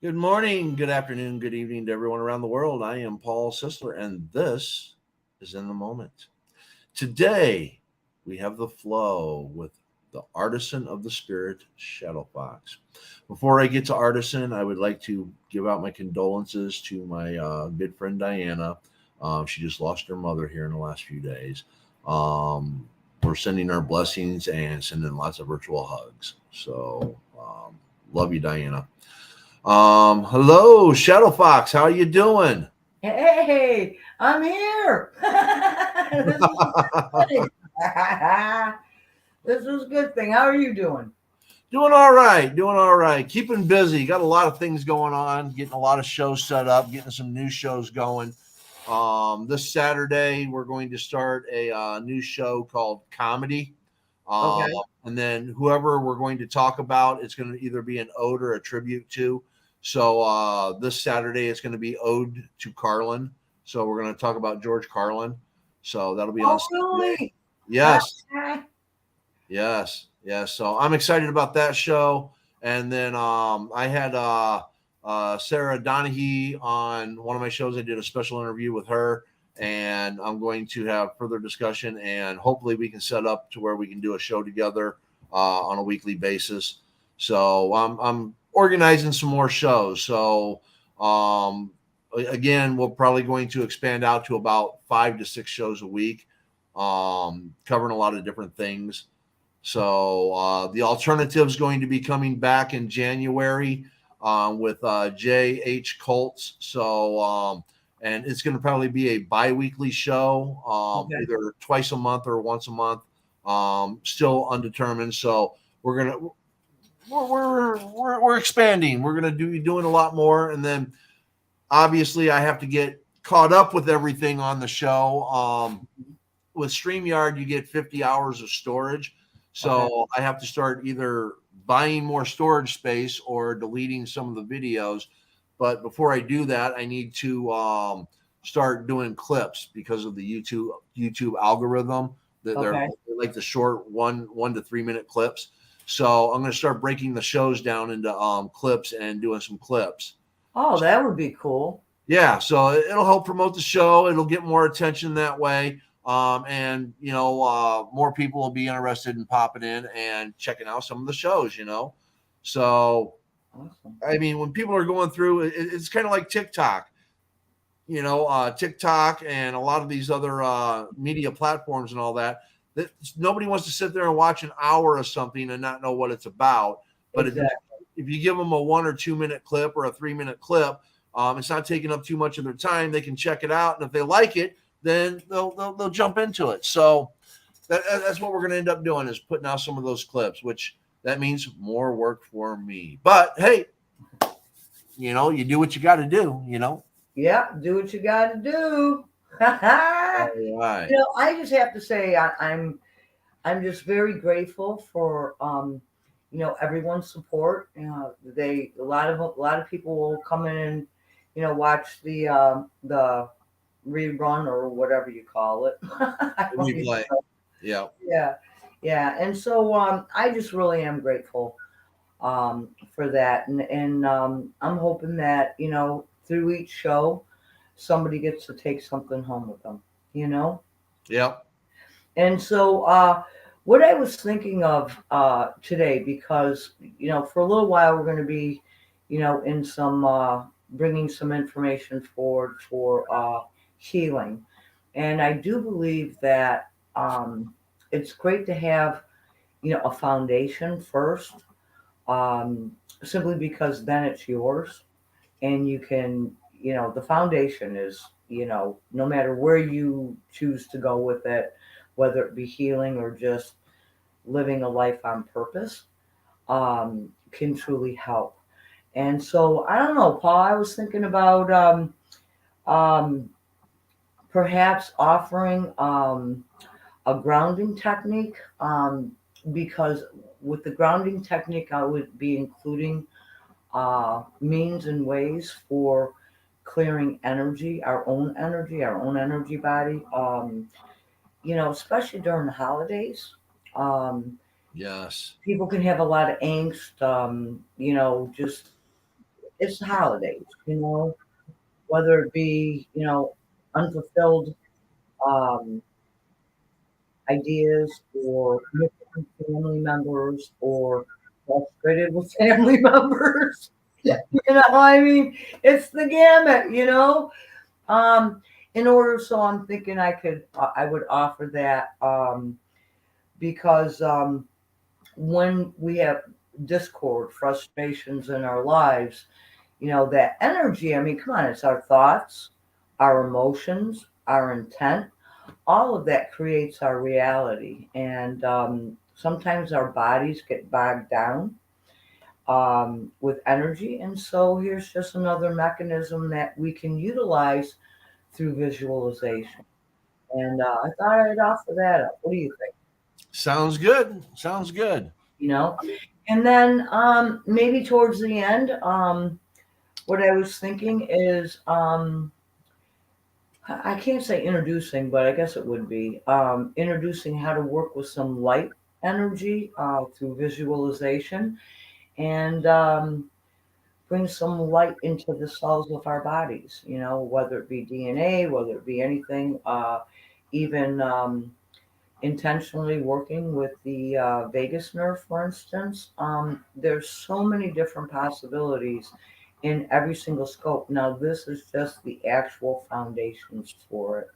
Good morning, good afternoon, good evening to everyone around the world. I am Paul Sisler, and this is In the Moment. Today, we have the flow with the artisan of the spirit, Shadow Fox. Before I get to artisan, I would like to give out my condolences to my good friend Diana. She just lost her mother here in the last few days. We're sending our blessings and sending lots of virtual hugs. So, love you, Diana. Hello, Shadow Fox. How are you doing? Hey, I'm here. This is a good thing. This is a good thing. How are you doing? Doing all right. Doing all right. Keeping busy. Got a lot of things going on. Getting a lot of shows set up. Getting some new shows going. This Saturday we're going to start a new show called Comedy. Um, Okay. and then whoever we're going to talk about, it's going to either be an ode or a tribute to. So this Saturday it's going to be Ode to Carlin. So we're going to talk about George Carlin. So that'll be on Oh, Saturday. really? Yes. Okay. Yes, yes. So I'm excited about that show. And then I had Sarah Donahue on one of my shows. I did a special interview with her, and I'm going to have further discussion. And hopefully, we can set up to where we can do a show together on a weekly basis. So I'm organizing some more shows. So again, we're probably going to expand out to about 5 to 6 shows a week, covering a lot of different things. So the alternative is going to be coming back in January with J.H. Colts. And it's going to probably be a bi-weekly show, Okay. either twice a month or once a month. Still undetermined. So we're gonna we're expanding. We're gonna be doing a lot more, and then obviously I have to get caught up with everything on the show. With StreamYard, you get 50 hours of storage. Okay. So I have to start either buying more storage space or deleting some of the videos. But before I do that, I need to start doing clips because of the YouTube algorithm. That they're Okay. like the short 1 to 3 minute clips. So I'm going to start breaking the shows down into clips and doing some clips. Oh, that would be cool. Yeah, so it'll help promote the show. It'll get more attention that way. And more people will be interested in popping in and checking out some of the shows. So Awesome. I mean, when people are going through, it's kind of like TikTok. TikTok and a lot of these other media platforms and all that. That nobody wants to sit there and watch an hour of something and not know what it's about. But Exactly. if you give them a 1 or 2 minute clip or a 3 minute clip, it's not taking up too much of their time. They can check it out, and if they like it, then they'll jump into it. So that's what we're going to end up doing is putting out some of those clips, which that means more work for me. But hey, you do what you got to do. Yeah, do what you got to do. All right. I just have to say I'm just very grateful for everyone's support. A lot of people will come in and watch the rerun or whatever you call it. I don't even Replay. know. Yeah. Yeah, yeah, and so I just really am grateful for that, and I'm hoping that through each show somebody gets to take something home with them. You know. Yep. And so, what I was thinking of today, because for a little while we're going to be, in some bringing some information forward for healing, and I do believe that it's great to have a foundation first, um, simply because then it's yours, and you can the foundation is no matter where you choose to go with it, whether it be healing or just living a life on purpose, can truly help. And so I don't know, Paul, I was thinking about um, perhaps offering a grounding technique, because with the grounding technique I would be including means and ways for clearing energy, our own energy body. Especially during the holidays, um, Yes. people can have a lot of angst. Just it's the holidays, whether it be, unfulfilled um, ideas or missing family members or frustrated with family members. I mean, it's the gamut. Um, in order, so I'm thinking I would offer that because when we have discord, frustrations in our lives, that energy, I mean, come on, it's our thoughts, our emotions, our intent, all of that creates our reality. And sometimes our bodies get bogged down with energy. And so here's just another mechanism that we can utilize through visualization. And I thought I'd offer that up. What do you think? Sounds good. Sounds good. You know, and then maybe towards the end, what I was thinking is I can't say introducing, but I guess it would be introducing how to work with some light energy through visualization and bring some light into the cells of our bodies, whether it be DNA, whether it be anything, even intentionally working with the vagus nerve, for instance. There's so many different possibilities in every single scope. Now, this is just the actual foundations for it.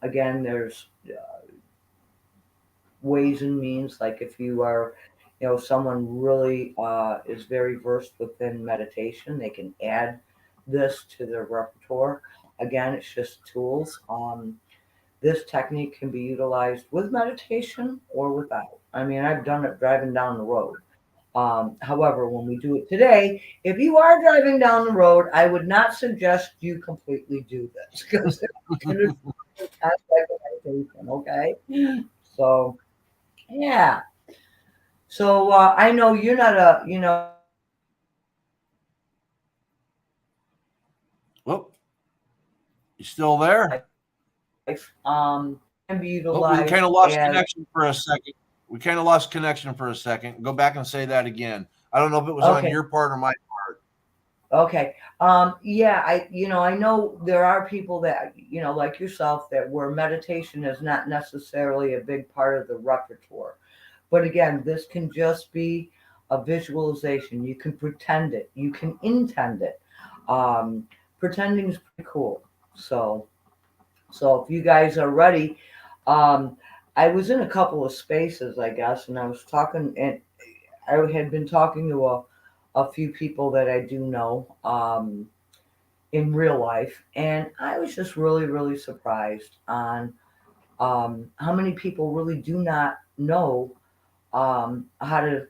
Again, there's ways and means, like if you are, someone really is very versed within meditation, they can add this to their repertoire. Again, it's just tools. This technique can be utilized with meditation or without. I mean, I've done it driving down the road. However, when we do it today, if you are driving down the road, I would not suggest you completely do this because it's going to be aspect of meditation, okay? So, yeah. So I know you're not a, Well, you still there? can be Oh, we utilized kind of lost as connection for a second. We kind of lost connection for a second. Go back and say that again. I don't know if it was on okay. your part or my. Okay. Yeah, I know there are people that, like yourself, that where meditation is not necessarily a big part of the repertoire. But again, this can just be a visualization. You can pretend it. You can intend it. Pretending is pretty cool. So if you guys are ready, um, I was in a couple of spaces, I guess, and I was talking, and I had been talking to a few people that I do know in real life, and I was just really, really surprised on how many people really do not know how to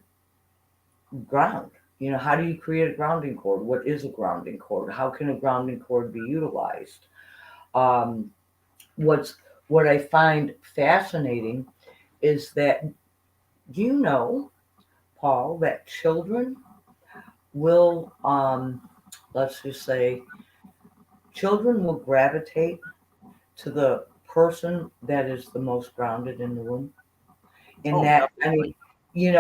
ground. How do you create a grounding cord? What is a grounding cord? How can a grounding cord be utilized? Um, what's what I find fascinating is that you know, Paul, that children will let's just say children will gravitate to the person that is the most grounded in the room. In Oh, that, I definitely. mean,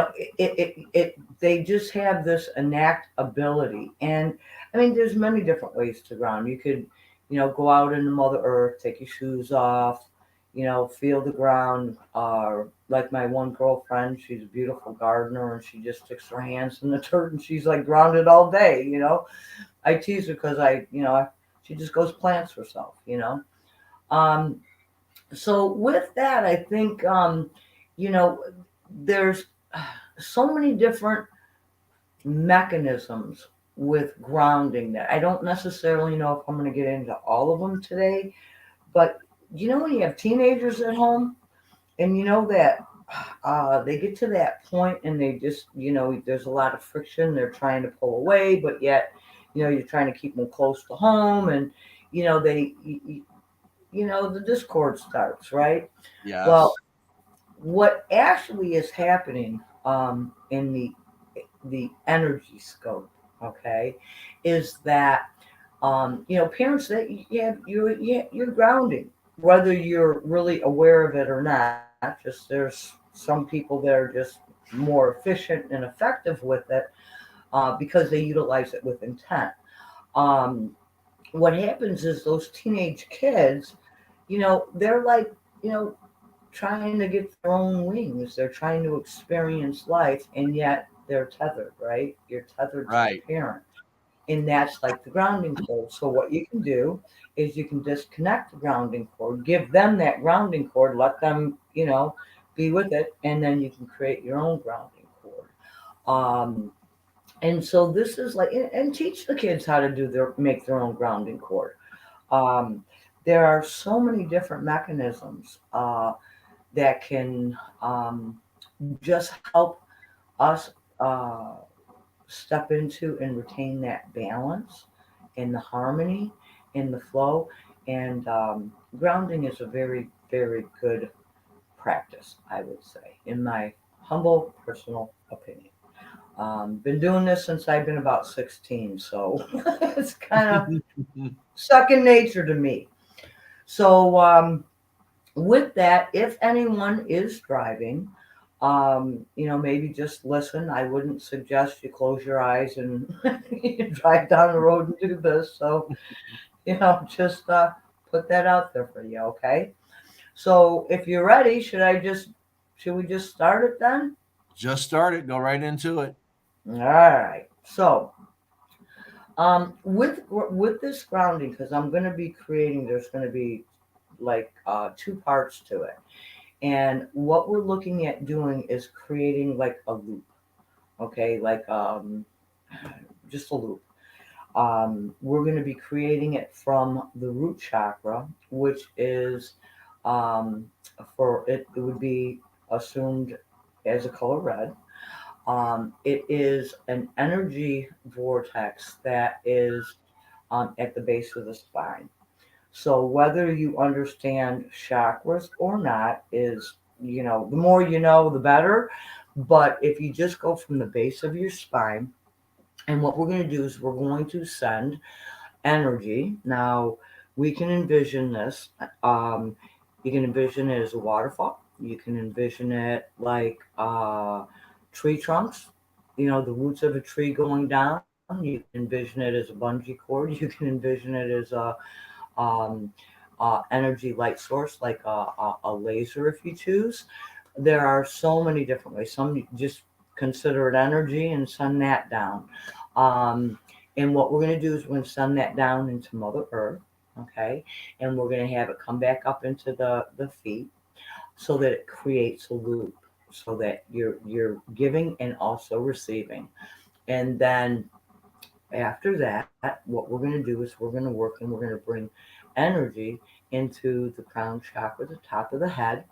they just have this innate ability. And I mean, there's many different ways to ground. You could, go out into Mother Earth, take your shoes off, feel the ground. Like my one girlfriend, she's a beautiful gardener and she just sticks her hands in the dirt and she's like grounded all day. I tease her because she just goes plants herself. Um, so with that, I think, you know, there's so many different mechanisms with grounding that I don't necessarily know if I'm going to get into all of them today. But when you have teenagers at home and you know that they get to that point and they just, there's a lot of friction. They're trying to pull away, but yet, you're trying to keep them close to home and, the discord starts, right? Well, Yes. what actually is happening in the energy scope, okay, is that parents that you're grounding, whether you're really aware of it or not. Just there's some people that are just more efficient and effective with it. because they utilize it with intent. Um, what happens is those teenage kids, they're like, you know, trying to get their own wings. They're trying to experience life, and yet they're tethered, right? You're tethered to the Right. parent. And that's like the grounding cord. So what you can do is you can disconnect the grounding cord, give them that grounding cord, let them, be with it, and then you can create your own grounding cord. And so this is like, and teach the kids how to make their own grounding cord. Um, there are so many different mechanisms that can just help us step into and retain that balance and the harmony and the flow. And grounding is a very, very good practice, I would say, in my humble personal opinion. Been doing this since I've been about 16, so it's kind of second nature to me. So, with that, if anyone is driving, maybe just listen. I wouldn't suggest you close your eyes and you drive down the road and do this. So, just put that out there for you, okay? So, if you're ready, should we just start it then? Just started. Go right into it. All right. So, with this grounding, because I'm going to be creating, there's going to be like two parts to it. And what we're looking at doing is creating like a loop, okay? Like just a loop. We're going to be creating it from the root chakra, which is it would be assumed as a color red. It is an energy vortex that is at the base of the spine. So whether you understand chakras or not is, the more you know, the better. But if you just go from the base of your spine, and what we're going to do is we're going to send energy. Now, we can envision this. You can envision it as a waterfall. You can envision it like tree trunks, the roots of a tree going down. You can envision it as a bungee cord. You can envision it as a um, energy light source, like a laser if you choose. There are so many different ways. Some just consider it energy and send that down. Um, and what we're going to do is we're going to send that down into Mother Earth, okay? And we're going to have it come back up into the feet so that it creates a loop so that you're giving and also receiving. And then after that, what we're going to do is we're going to work and we're going to bring energy into the crown chakra, the top of the head,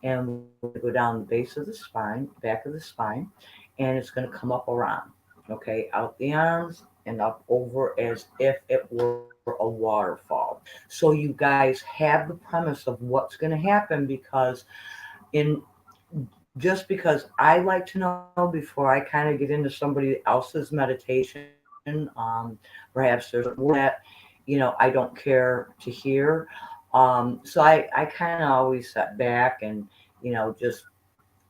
and we're going to go down the base of the spine, back of the spine, and it's going to come up around, okay, out the arms and up over as if it were a waterfall. So you guys have the premise of what's going to happen because in just because I like to know before I kind of get into somebody else's meditation. Perhaps there's a word that I don't care to hear. So I kind of always set back and just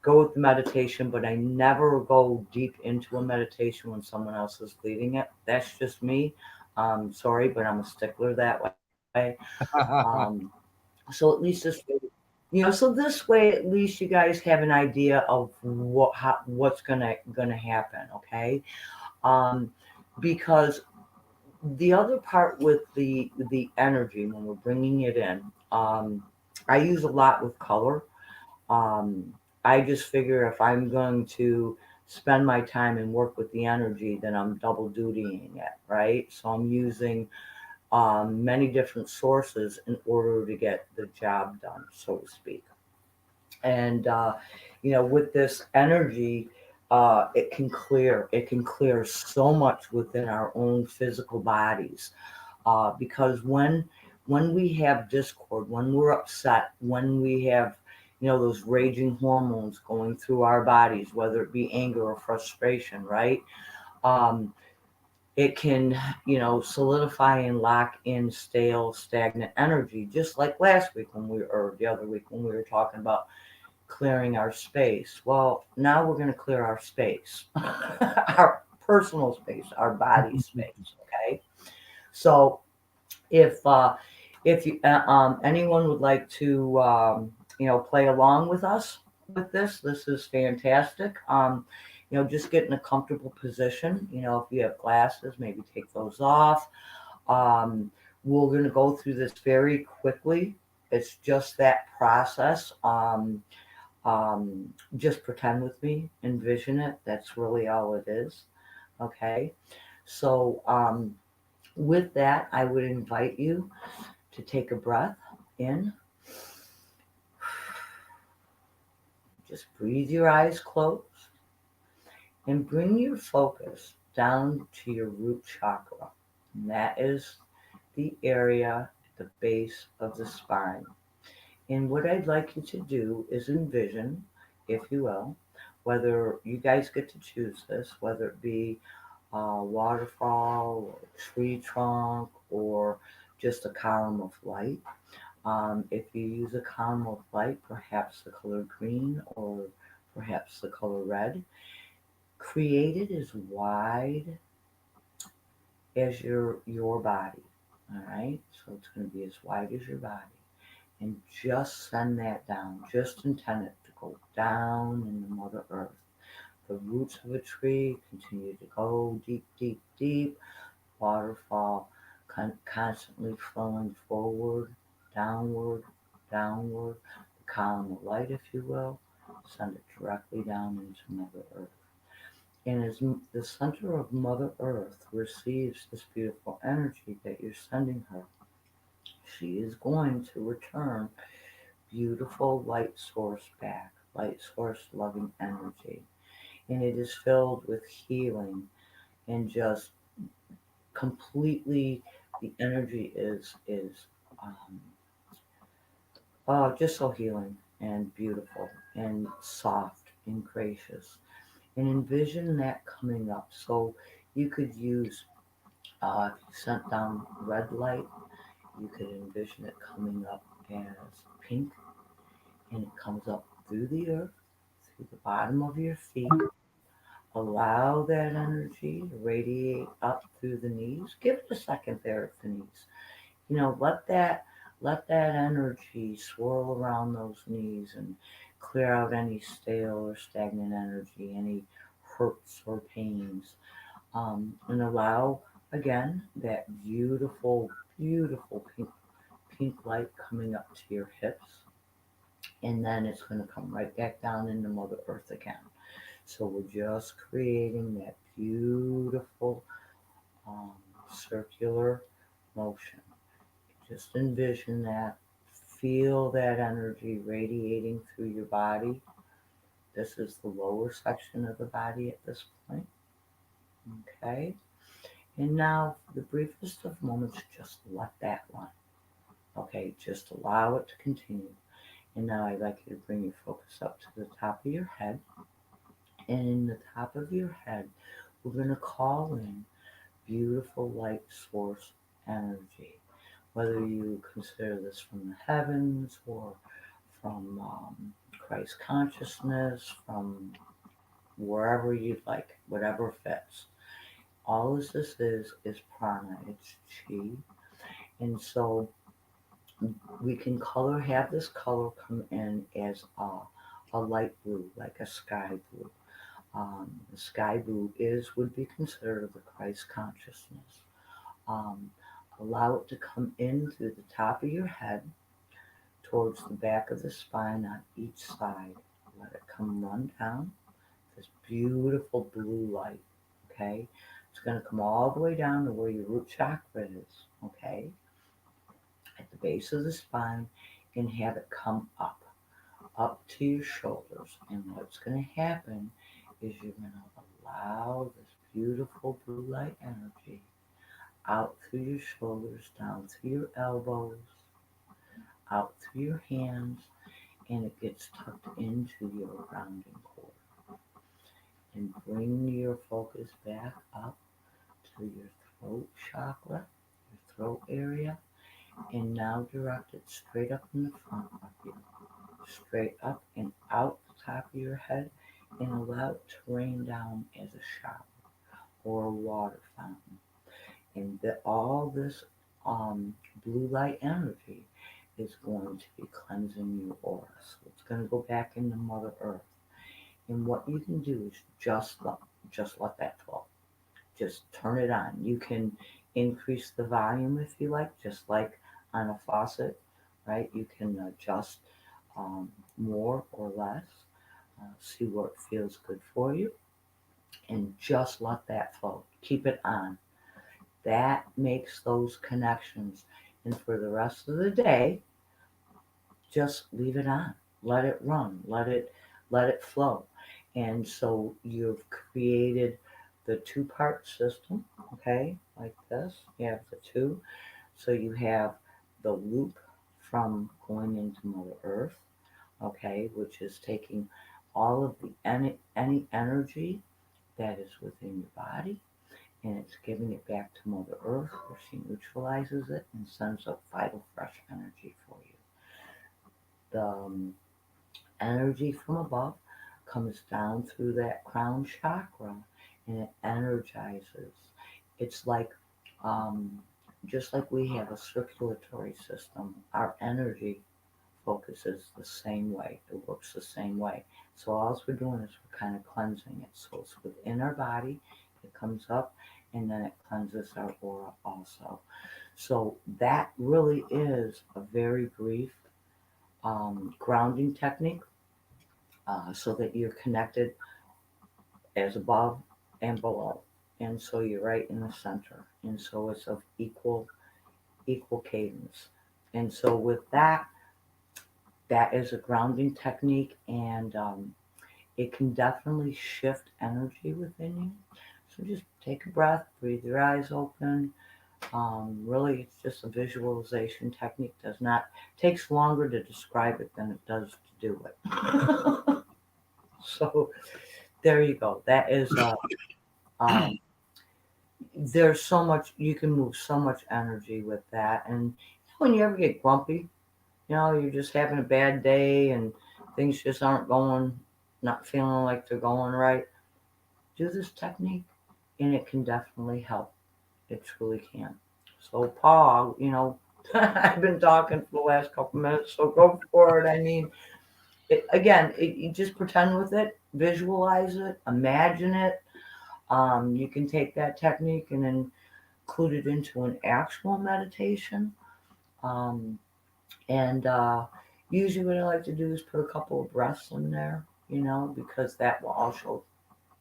go with the meditation, but I never go deep into a meditation when someone else is leading it. That's just me. Sorry, but I'm a stickler that way. Um, so at least this way, so this way at least you guys have an idea of what's gonna happen, okay? Um, because the other part with the energy when we're bringing it in, I use a lot with color. Um, I just figure if I'm going to spend my time and work with the energy, then I'm double dutying it, right? So I'm using many different sources in order to get the job done, so to speak. And with this energy, it can clear so much within our own physical bodies, because when we have discord, when we're upset, when we have those raging hormones going through our bodies, whether it be anger or frustration, right? um, it can solidify and lock in stale stagnant energy, just like last week or the other week when we were talking about clearing our space. Well, now we're going to clear our space, our personal space, our body space. Okay, so if uh, if you anyone would like to play along with us with this is fantastic. Just get in a comfortable position. If you have glasses, maybe take those off. um, we're going to go through this very quickly. It's just that process. Just pretend with me, envision it. That's really all it is. Okay, so with that, I would invite you to take a breath in. Just breathe your eyes closed and bring your focus down to your root chakra. And that is the area at the base of the spine. And what I'd like you to do is envision, if you will, whether you guys get to choose this, whether it be a waterfall or a tree trunk or just a column of light. If you use a column of light, perhaps the color green or perhaps the color red, create it as wide as your body. All right, so it's going to be as wide as your body, and just send that down. Just intend it to go down in the Mother Earth. The roots of a tree continue to go deep, deep, deep. Waterfall constantly flowing forward, downward, downward. The column of light, if you will, send it directly down into Mother Earth. And as the center of Mother Earth receives this beautiful energy that you're sending her, she is going to return beautiful light source back, light source loving energy. And it is filled with healing and just completely, the energy is um, just so healing and beautiful and soft and gracious. And envision that coming up. So you could use, if you sent down red light, you could envision it coming up as pink, and it comes up through the earth, through the bottom of your feet. Allow that energy to radiate up through the knees. Give it a second there at the knees. Let that energy swirl around those knees and clear out any stale or stagnant energy, any hurts or pains. And allow again that beautiful, beautiful pink light coming up to your hips, and then it's going to come right back down into Mother Earth again. So we're just creating that beautiful um, circular motion. Just envision that. Feel that energy radiating through your body. This is the lower section of the body at this point. Okay. And now, for the briefest of moments, just let that run. Okay. Just allow it to continue. And now I'd like you to bring your focus up to the top of your head. And in the top of your head, we're going to call in beautiful light source energy. Whether you consider this from the heavens or from Christ consciousness, from wherever you'd like, whatever fits. All of this is prana, it's chi. And so we can have this color come in as a light blue, like a sky blue. The sky blue would be considered the Christ consciousness. Um, Allow it to come in through the top of your head towards the back of the spine on each side. Let it come run down. This beautiful blue light. Okay, it's going to come all the way down to where your root chakra is. Okay, at the base of the spine, and have it come up to your shoulders. And what's going to happen is you're going to allow this beautiful blue light energy out through your shoulders, down through your elbows, out through your hands, and it gets tucked into your grounding cord. And bring your focus back up to your throat chakra, your throat area, and now direct it straight up in the front of you, straight up and out the top of your head, and allow it to rain down as a shower. light energy is going to be cleansing your aura. So it's going to go back into Mother Earth. And what you can do is just let that flow. Just turn it on. You can increase the volume if you like, just like on a faucet, right? You can adjust more or less, see what feels good for you, and just let that flow. Keep it on. That makes those connections. And for the rest of the day, just leave it on. Let it run. Let it flow. And so you've created the two-part system, okay, like this. You have the two. So you have the loop from going into Mother Earth, okay, which is taking all of the any energy that is within your body, and it's giving it back to Mother Earth, where she neutralizes it and sends up vital fresh energy for you. The energy from above comes down through that crown chakra, and it energizes. It's like um, just like we have a circulatory system, our energy focuses the same way. It works the same way. So all we're doing is we're kind of cleansing it. So it's within our body, it comes up, and then it cleanses our aura also. So that really is a very brief grounding technique, so that you're connected as above and below. And so you're right in the center. And so it's of equal cadence. And so with that, that is a grounding technique, and it can definitely shift energy within you. So just take a breath, breathe your eyes open. Really, it's just a visualization technique. Does not takes longer to describe it than it does to do it. So there you go. That is um, there's so much you can move so much energy with that. And when you ever get grumpy, you're just having a bad day and things just aren't going, not feeling like they're going right. Do this technique, and it can definitely help. It truly can. So, Paul, I've been talking for the last couple minutes, so go for it. I mean, you just pretend with it, visualize it, imagine it. You can take that technique and include it into an actual meditation. Um, and usually, what I like to do is put a couple of breaths in there, because that will also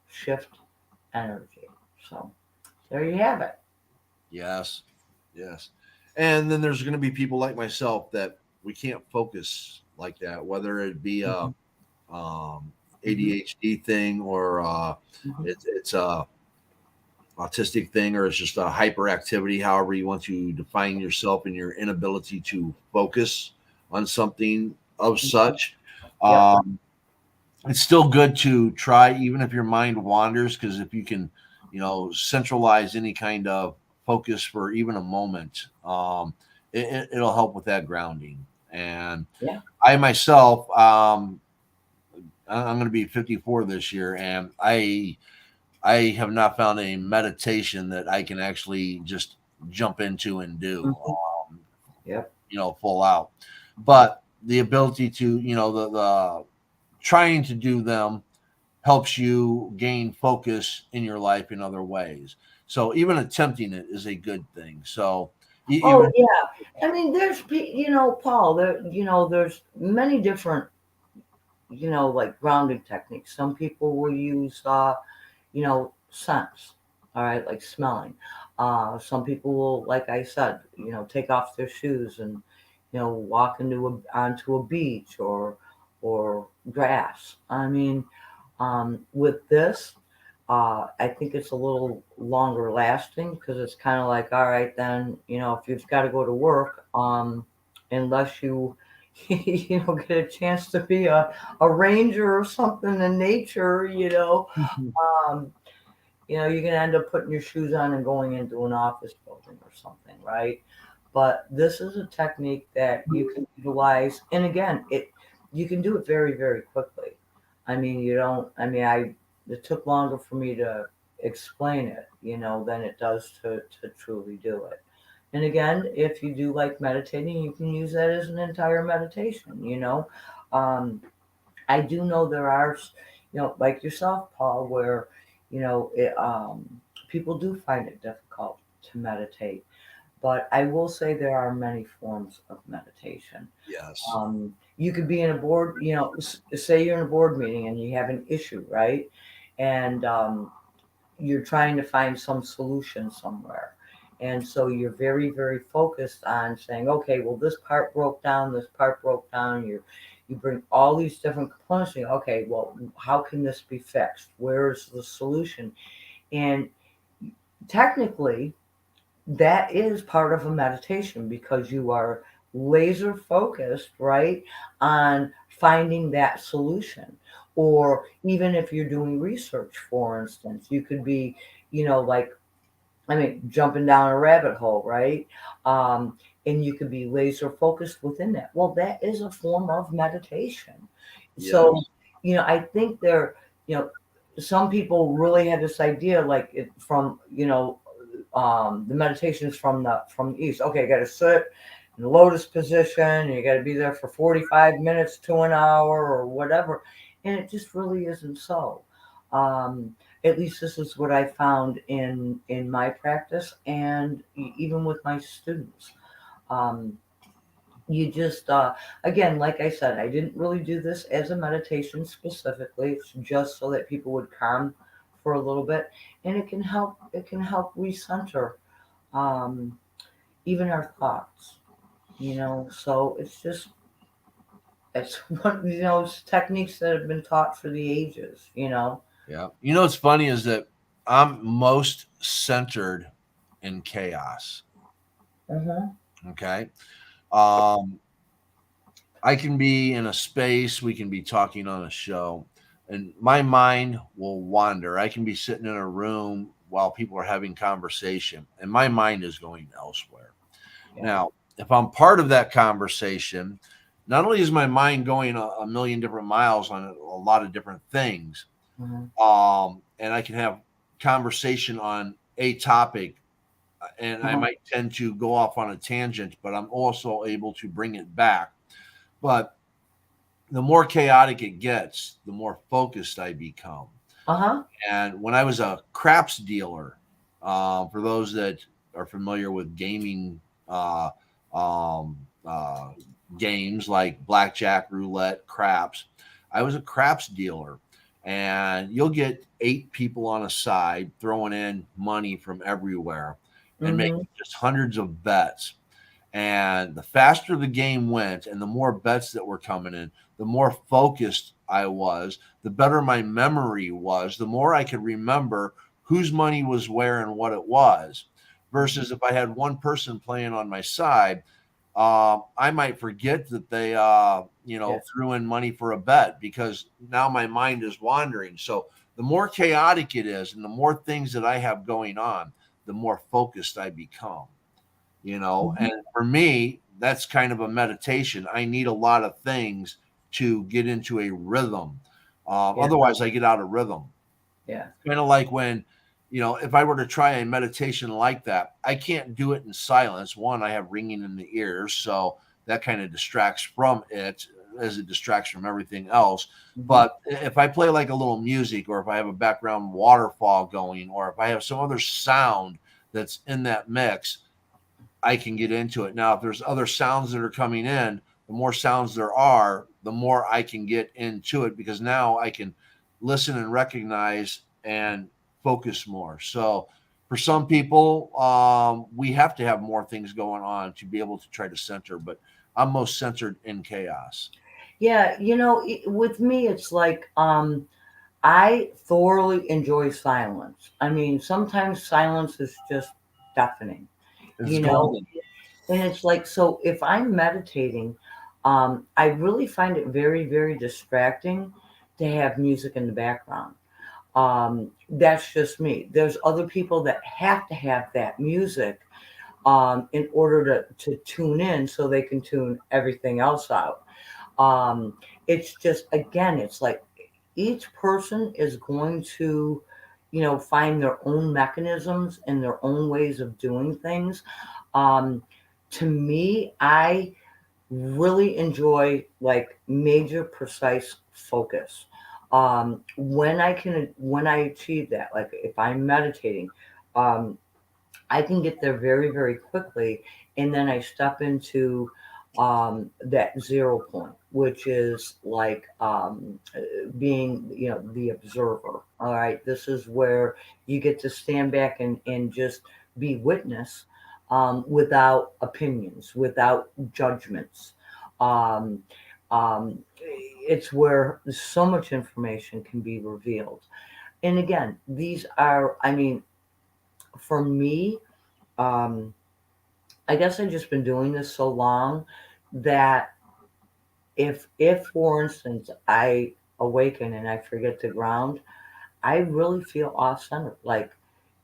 shift energy. So, there you have it. Yes, yes. And then there's going to be people like myself that we can't focus like that, whether it be a Mhm, um, mhm, ADHD thing or mhm. it's a autistic thing or it's just a hyperactivity, however you want to define yourself and your inability to focus on something of such. Yep. Um, it's still good to try, even if your mind wanders, because if you can, centralize any kind of focus for even a moment, it'll help with that grounding. And Yeah. I myself, I'm going to be 54 this year, and I have not found a meditation that I can actually just jump into and do, Mhm. Yep. full out. Yep. But the ability to, the trying to do them helps you gain focus in your life in other ways. So even attempting it is a good thing. So Oh even yeah. I mean, Paul. There's many different, like grounding techniques. Some people will use, scents. All right, like smelling. Some people will, like I said, take off their shoes and, walk onto a beach or grass. I mean, with this, I think it's a little longer lasting because it's kind of like, all right, then, if you've got to go to work, unless you, get a chance to be a ranger or something in nature, um, you're going to end up putting your shoes on and going into an office building or something, right? But this is a technique that you can utilize. And again, you can do it very, very quickly. I mean, you don't, I mean, it took longer for me to explain it, than it does to truly do it. And again, if you do like meditating, you can use that as an entire meditation, you know. Um, I do know there are, like yourself, Paul, where, people do find it difficult to meditate. But I will say there are many forms of meditation. Yes. You could be in a board, say you're in a board meeting and you have an issue, right? And you're trying to find some solution somewhere. And so you're very, very focused on saying, okay, well, this part broke down, this part broke down. You bring all these different components. And okay, well, how can this be fixed? Where is the solution? And technically, that is part of a meditation because you are laser focused, right, on finding that solution. Or even if you're doing research, for instance, you could be, like, I mean, jumping down a rabbit hole, right? Um, and you could be laser focused within that. Well, that is a form of meditation. So, Yes. I think you know, some people really had this idea, like it from, the meditations from the east. Okay, you got to sit in lotus position. And you got to be there for 45 minutes to an hour or whatever, and it just really isn't so. Um, at least this is what I found in my practice, and even with my students. Um, you just again, like I said, I didn't really do this as a meditation specifically. It's just so that people would calm for a little bit, and it can help recenter um, even our thoughts, so it's one of those techniques that have been taught for the ages. Yeah. You know what's funny is that I'm most centered in chaos. Hmm. Okay. Um, I can be in a space, we can be talking on a show, and my mind will wander. I can be sitting in a room while people are having conversation, and my mind is going elsewhere. Yeah. Now, if I'm part of that conversation, not only is my mind going a million different miles on a lot of different things, Hmm. and I can have conversation on a topic, and I Hmm. might tend to go off on a tangent, but I'm also able to bring it back. But the more chaotic it gets, the more focused I become. Uh-huh. And when I was a craps dealer, for those that are familiar with gaming uh, um, uh, games like blackjack, roulette, craps, I was a craps dealer. And you'll get 8 people on a side throwing in money from everywhere and Hmm. making just hundreds of bets. And the faster the game went and the more bets that were coming in, the more focused I was, the better my memory was, the more I could remember whose money was where and what it was. Versus if I had one person playing on my side, I might forget that they, Yeah. threw in money for a bet because now my mind is wandering. So the more chaotic it is and the more things that I have going on, the more focused I become. Hmm. And for me, that's kind of a meditation. I need a lot of things to get into a rhythm. Yeah. Otherwise, I get out of rhythm. Yeah. Kind of like when, if I were to try a meditation like that, I can't do it in silence. One, I have ringing in the ears, so that kind of distracts from it as it distracts from everything else. Hmm. But if I play like a little music, or if I have a background waterfall going, or if I have some other sound that's in that mix, I can get into it. Now, if there's other sounds that are coming in, the more sounds there are, the more I can get into it because now I can listen and recognize and focus more. So, for some people, we have to have more things going on to be able to try to center, but I'm most centered in chaos. Yeah, with me, it's like I thoroughly enjoy silence. I mean, sometimes silence is just deafening, It's you know, golden. and it's like, so if I'm meditating, I really find it very, very distracting to have music in the background. That's just me. There's other people that have to have that music in order to tune in so they can tune everything else out. It's just, again, it's like each person is going to, find their own mechanisms and their own ways of doing things. Um, to me, I really enjoy like major precise focus. When I achieve that, like if I'm meditating, um, I can get there very, very quickly. And then I step into that zero point, which is like being, the observer. All right. This is where you get to stand back and just be witness without opinions, without judgments. Um, it's where so much information can be revealed. And again, these are, I mean, for me, um, I guess I've just been doing this so long that if for instance I awaken and I forget to ground, I really feel off center. Like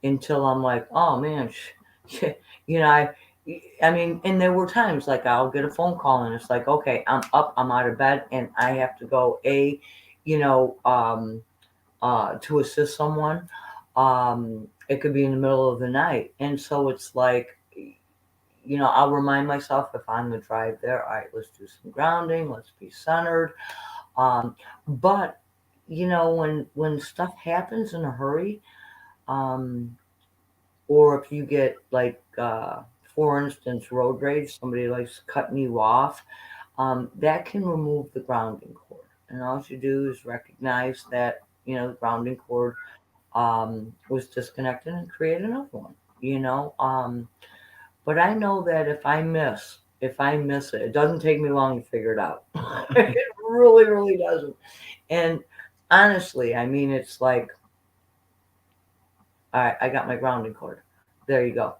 until I'm like, oh man, you know, I mean, and there were times like I'll get a phone call and it's like, okay, I'm up, I'm out of bed, and I have to go you know, to assist someone. It could be in the middle of the night, and so it's like, I'll remind myself if I'm the drive there, all right, let's do some grounding, let's be centered. But when stuff happens in a hurry, um, or if you get like, for instance, road rage, somebody likes cutting you off, that can remove the grounding cord. And all you do is recognize that the grounding cord was disconnected and create another one. You know, but I know that if I miss it, it doesn't take me long to figure it out. It really, really doesn't. And honestly, I mean, it's like, all right, I got my grounding cord. There you go.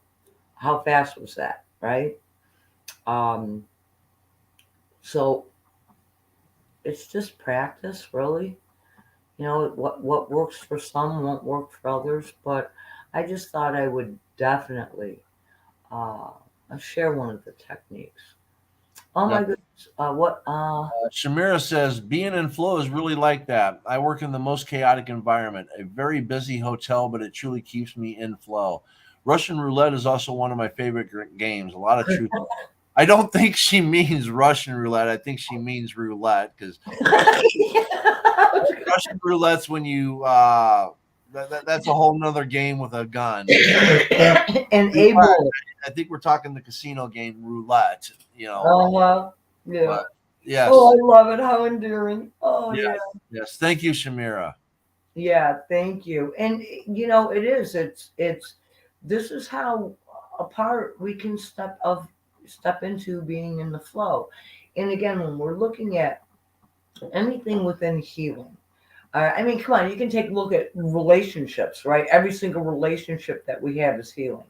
How fast was that, right? Um, so it's just practice, really. What works for some won't work for others, but I just thought I would definitely uh, share one of the techniques. Oh Yeah. my goodness. What? Shamira says being in flow is really like that. I work in the most chaotic environment, a very busy hotel, but it truly keeps me in flow. Russian roulette is also one of my favorite games. A lot of truth. I don't think she means Russian roulette. I think she means roulette because Russian roulette's when you that's a whole nother game with a gun. And Roulette, able. I think we're talking the casino game roulette. Yeah. But yes, Oh, I love it. How endearing. Oh, yes, yeah. yes. Thank you, Shamira. Yeah, thank you. And it is. It's this is how apart we can step into being in the flow. And again, when we're looking at anything within healing, I mean, come on, you can take a look at relationships, right? Every single relationship that we have is healing.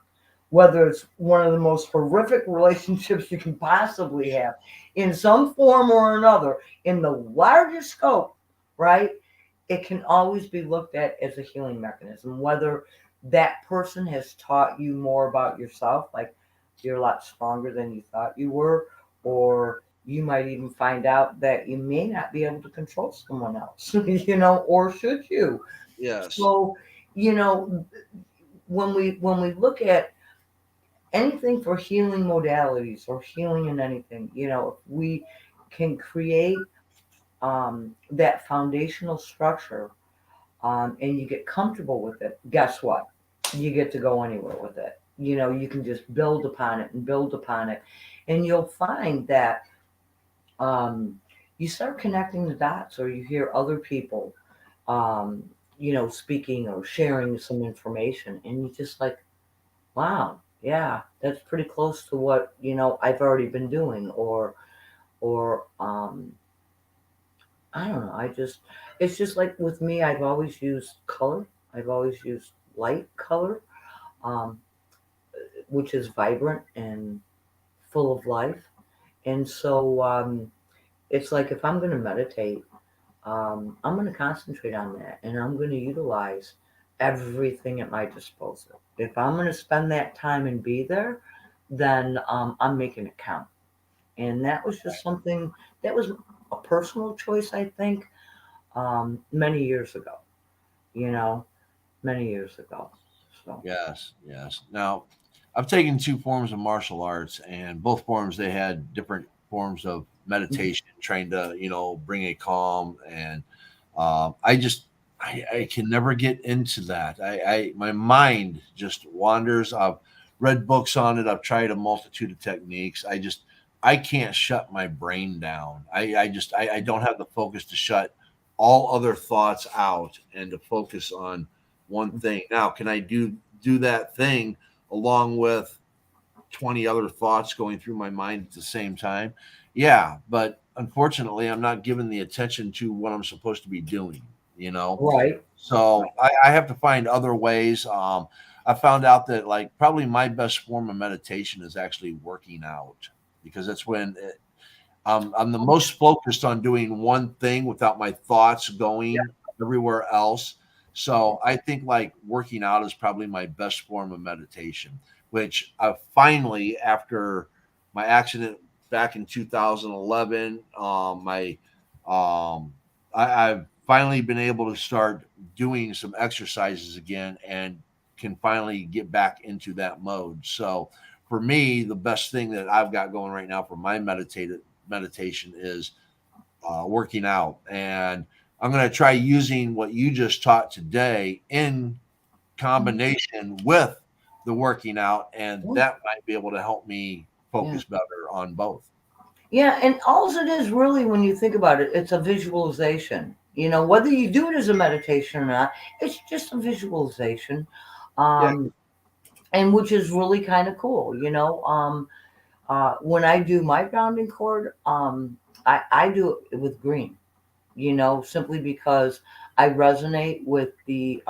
Whether it's one of the most horrific relationships you can possibly have, in some form or another, in the largest scope, right? It can always be looked at as a healing mechanism. Whether that person has taught you more about yourself, like you're a lot stronger than you thought you were, or you might even find out that you may not be able to control someone else, or should you? Yes. So, you know, when we look at anything for healing modalities or healing in anything, if we can create that foundational structure, and you get comfortable with it, guess what? You get to go anywhere with it. You can just build upon it and build upon it, and you'll find that um, you start connecting the dots, or you hear other people, um, speaking or sharing some information, and you just like, wow, yeah, that's pretty close to what I've already been doing, or I don't know. It's just like with me, I've always used color. I've always used light color, um, which is vibrant and full of life. And so it's like if I'm going to meditate, I'm going to concentrate on that, and I'm going to utilize everything at my disposal. If I'm going to spend that time and be there, then I'm making it count. And that was just something that was a personal choice, I think, many years ago. You know, many years ago. So Yes, yes. Now, I've taken two forms of martial arts, and both forms they had different forms of mhm. meditation, trying to bring a calm. And I just I can never get into that. I my mind just wanders. I've read books on it. I've tried a multitude of techniques. I can't shut my brain down. I don't have the focus to shut all other thoughts out and to focus on one thing. Now, can I do that thing along with 20 other thoughts going through my mind at the same time? Yeah, but unfortunately, I'm not giving the attention to what I'm supposed to be doing, you know? Right. So I have to find other ways. I found out that like probably my best form of meditation is actually working out because that's when I'm the most focused on doing one thing without my thoughts going everywhere else. So I think like working out is probably my best form of meditation, which I finally, after my accident back in 2011, I've finally been able to start doing some exercises again and can finally get back into that mode. So for me, the best thing that I've got going right now for my meditation is working out. And I'm going to try using what you just taught today in combination with the working out, and Yeah. that might be able to help me Yeah. focus better on both. Yeah, and all it is really, when you think about it, it's a visualization. Whether you do it as a meditation or not, it's just a visualization, Yeah. um, and which is really kind of cool. When I do my grounding cord, I do it with green. Simply because I resonate with the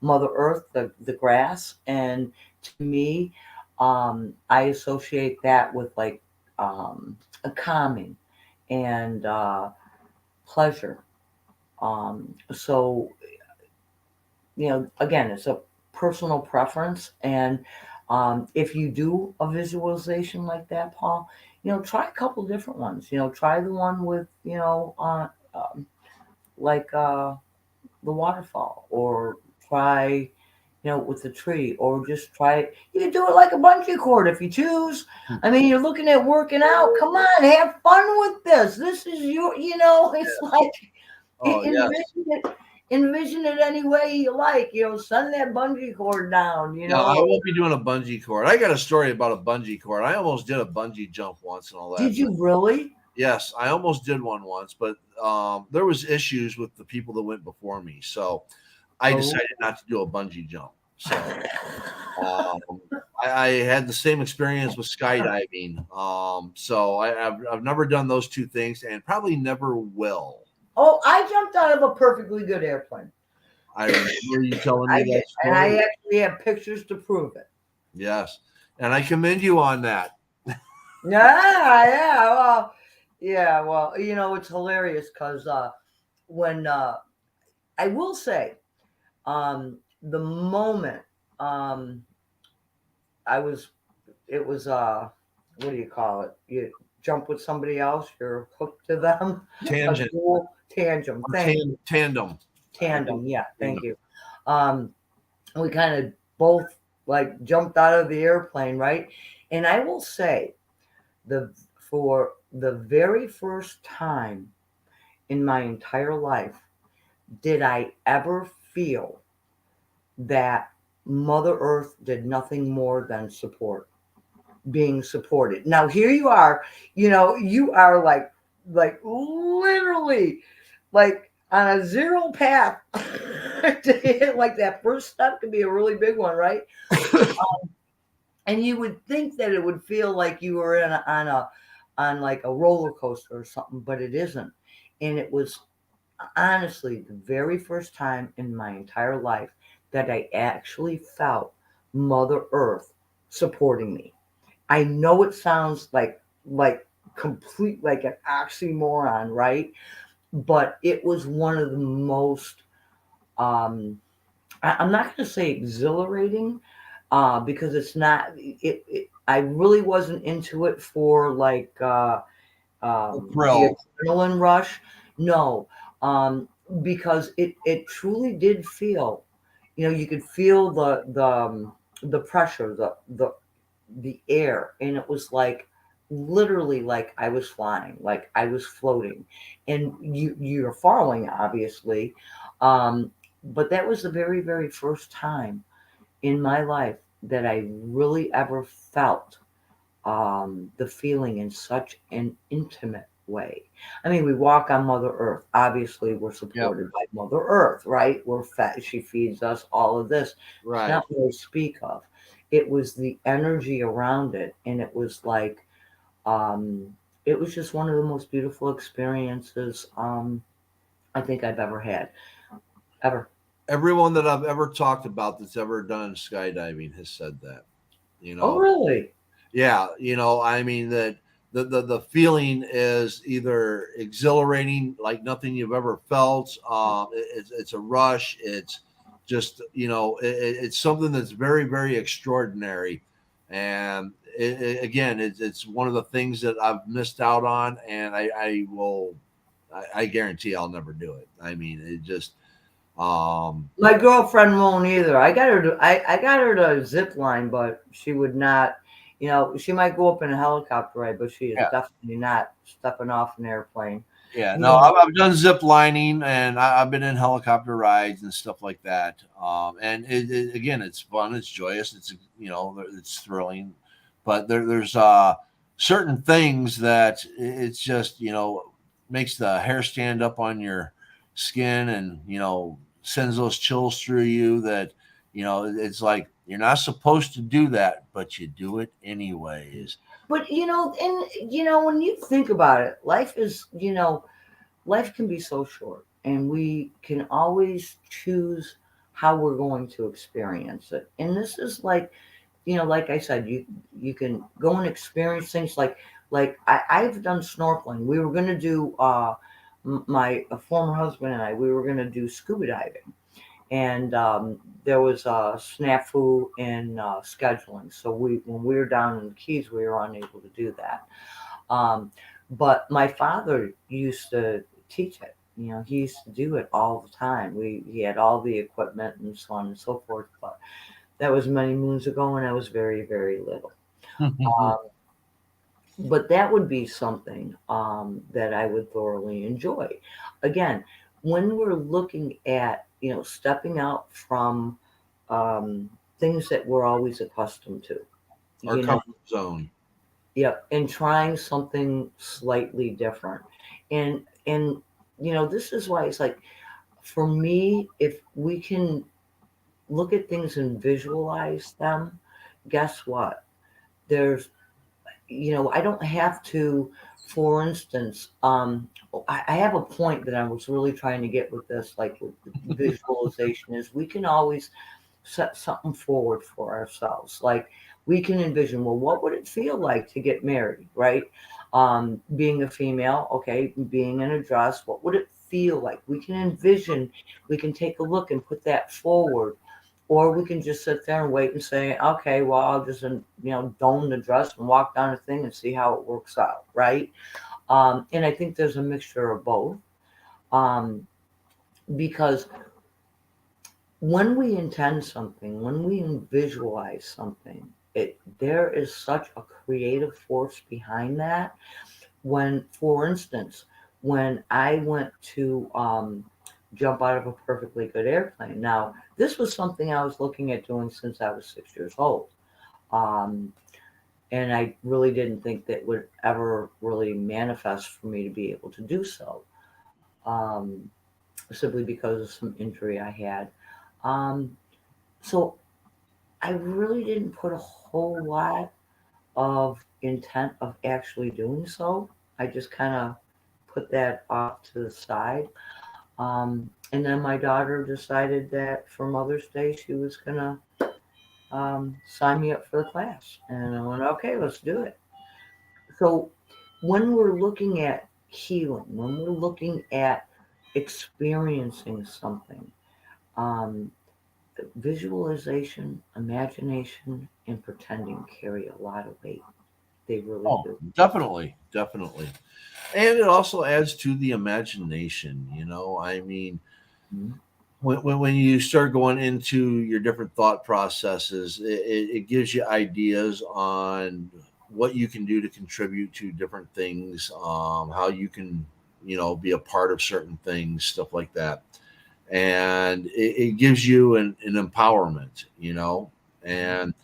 Mother Earth, the grass, and to me, I associate that with like a calming and pleasure. So again, it's a personal preference, and if you do a visualization like that, Paul, try a couple different ones. Try the one with like the waterfall, or try with the tree, or just try it. You can do it like a bungee cord if you choose. I mean, you're looking at working out. Come on, have fun with this. This is it's like Oh yes. envision it any way you like. Send that bungee cord down. No, I won't be doing a bungee cord. I got a story about a bungee cord. I almost did a bungee jump once and all that. Did you really? Yes, I almost did one once, but there was issues with the people that went before me, so I Oh. decided not to do a bungee jump. So um, I had the same experience with skydiving. I've never done those two things, and probably never will. Oh, I jumped out of a perfectly good airplane. I remember you telling I me did, that and I story. actually have pictures to prove it. Yes, and I commend you on that. Yeah, yeah. Well, yeah. Well, it's hilarious because when I will say, the moment um, I was, it was what do you call it? You jump with somebody else, you're hooked to them. A Tangent dual tandem. or Thank you. tandem. I think Tandem. Yeah. Thank tandem. you. Um, we kind of both like jumped out of the airplane, right? And I will say, the for the very first time in my entire life did I ever feel that Mother Earth did nothing more than being supported. Now here you are, you are like literally like on a zero path to hit, like that first step could be a really big one, right? And you would think that it would feel like you were on like a roller coaster or something, but it isn't. And it was honestly the very first time in my entire life that I actually felt Mother Earth supporting me. I know it sounds like complete like an oxymoron, right? But it was one of the most I'm not going to say exhilarating, because it's not. I really wasn't into it for like A the thrill. adrenaline rush. No, because it truly did feel. you could feel the pressure, the air, and it was like literally like I was flying, like I was floating, and you're falling, obviously, um, but that was the very very first time in my life that I really ever felt the feeling in such an intimate way. I mean, we walk on Mother Earth. Obviously, we're Yep. supported by Mother Earth, right? We're fed. She feeds us all of this. It's Right. not what I speak of. It was the energy around it, and it was like, um, it was just one of the most beautiful experiences I think I've ever had, ever. Everyone that I've ever talked about that's ever done skydiving has said that. You Oh, know, really? yeah, I mean that the feeling is either exhilarating like nothing you've ever felt. It's a rush. It's just it's something that's very very extraordinary, and again it's one of the things that I've missed out on, and I guarantee I'll never do it. I mean it just um My girlfriend won't either. I got her to zip line, but she would not. She might go up in a helicopter ride, but she is definitely not stepping off an airplane. Yeah, You no, know, I've done zip lining and I've been in helicopter rides and stuff like that. And again, it's fun, it's joyous, it's thrilling, but there's certain things that it's just makes the hair stand up on your skin and sends those chills through you that it's like you're not supposed to do that, but you do it anyways. but when you think about it, life can be so short, and we can always choose how we're going to experience it. And this is like, like I said, you can go and experience things like I've done snorkeling. We were going to do my former husband and I. We were going to do scuba diving, and there was a snafu in scheduling. So when we were down in the Keys, we were unable to do that. Um, but my father used to teach it. He used to do it all the time. He had all the equipment and so on and so forth. But that was many moons ago, and I was very, very little. Um, but that would be something that I would thoroughly enjoy. Again, when we're looking at stepping out from um, things that we're always accustomed to, Our you know, comfort zone. yep, and trying something slightly different, and and this is why it's like, for me, if we can look at things and visualize them, guess what? There's I don't have to, for instance, I have a point that I was really trying to get with this, like with visualization, is we can always set something forward for ourselves. Like, we can envision, well, what would it feel like to get married, right? Being a female, okay, being in a dress, what would it feel like? We can envision, we can take a look and put that forward. Or we can just sit there and wait and say, okay, well, I'll just, don the dress and walk down the thing and see how it works out, right? And I think there's a mixture of both, um, because when we intend something, when we visualize something, there is such a creative force behind that. When, for instance, when I went to jump out of a perfectly good airplane. Now, this was something I was looking at doing since I was 6 years old. Um, and I really didn't think that would ever really manifest for me to be able to do so, um, simply because of some injury I had. Um, so I really didn't put a whole lot of intent of actually doing so. I just kind of put that off to the side. And then my daughter decided that for Mother's Day, she was going to sign me up for the class. And I went, okay, let's do it. So when we're looking at healing, when we're looking at experiencing something, um, visualization, imagination, and pretending carry a lot of weight. They really Oh, do. definitely, definitely. And it also adds to the imagination, I mean, Mhm. when you start going into your different thought processes, it gives you ideas on what you can do to contribute to different things, how you can, be a part of certain things, stuff like that. And it gives you an empowerment, and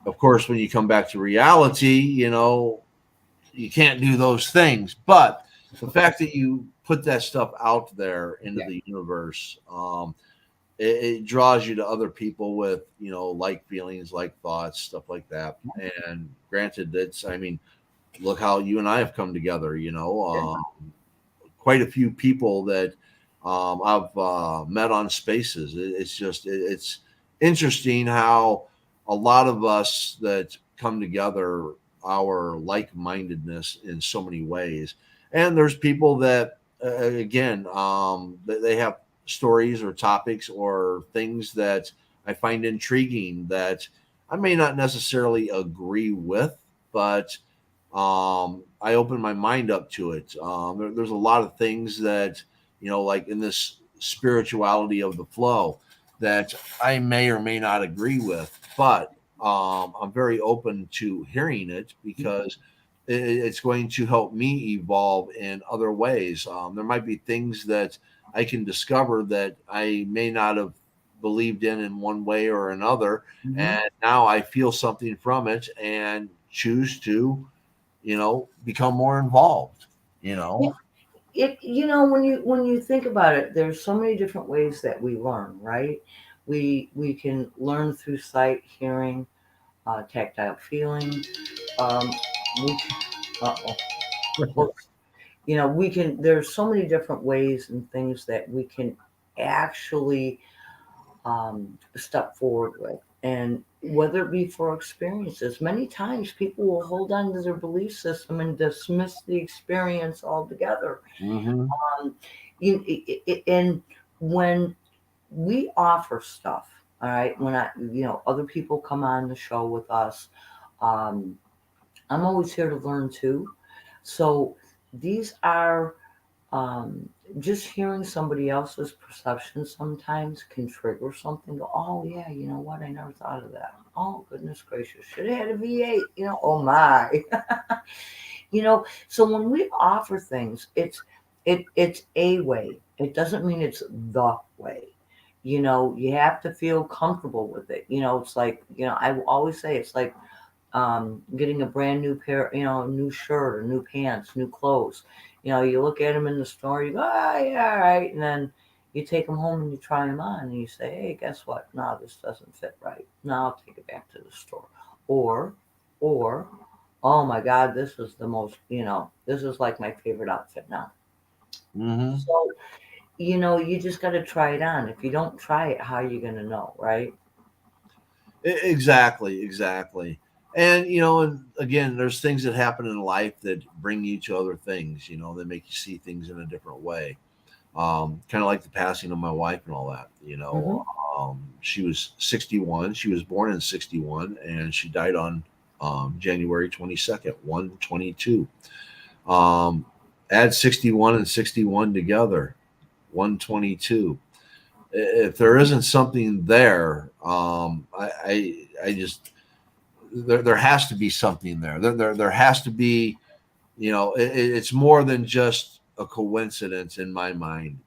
of course, when you come back to reality, you can't do those things. But the fact that you put that stuff out there into Yeah. the universe, it draws you to other people with like feelings, like thoughts, stuff like that. And granted, I mean, look how you and I have come together. Yeah. Quite a few people that I've met on Spaces. It's interesting how a lot of us that come together, our like mindedness in so many ways. And there's people that, again, they have stories or topics or things that I find intriguing that I may not necessarily agree with, but I open my mind up to it. There's a lot of things that, like in this spirituality of the flow, that I may or may not agree with, but I'm very open to hearing it because it's going to help me evolve in other ways. There might be things that I can discover that I may not have believed in one way or another, Hmm. and now I feel something from it and choose to become more involved, you Yeah. know. When you think about it, there's so many different ways that we learn, right? We can learn through sight, hearing, tactile feeling. Um, we, uh-oh. Oops. We can. There's so many different ways and things that we can actually step forward with. And whether it be for experiences, many times people will hold on to their belief system and dismiss the experience altogether. Mm-hmm. Um, and when we offer stuff, all right, when other people come on the show with us, um, I'm always here to learn too. So these are um, just hearing somebody else's perception sometimes can trigger something. Go, oh yeah, you know what? I never thought of that. Oh goodness gracious, should have had a V8. Oh my. So when we offer things, it's a way. It doesn't mean it's the way. You have to feel comfortable with it. It's like, I always say it's like getting a brand new pair, new shirt or new pants, new clothes. You look at them in the store, you go, ah, yeah, all right. And then you take them home and you try them on and you say, hey, guess what? No, this doesn't fit right. No, I'll take it back to the store. Or, or, oh my God, this is the most, this is like my favorite outfit now. Mm-hmm. So, you just got to try it on. If you don't try it, how are you going to know, right? Exactly. And and again, there's things that happen in life that bring you to other things. That make you see things in a different way. Kind of like the passing of my wife and all that. Hmm. She was 61. She was born in 61, and she died on January 22nd, 122. Um, add 61 and 61 together, 122. If there isn't something there, I just there has to be something there. There has to be. It's more than just a coincidence in my mind.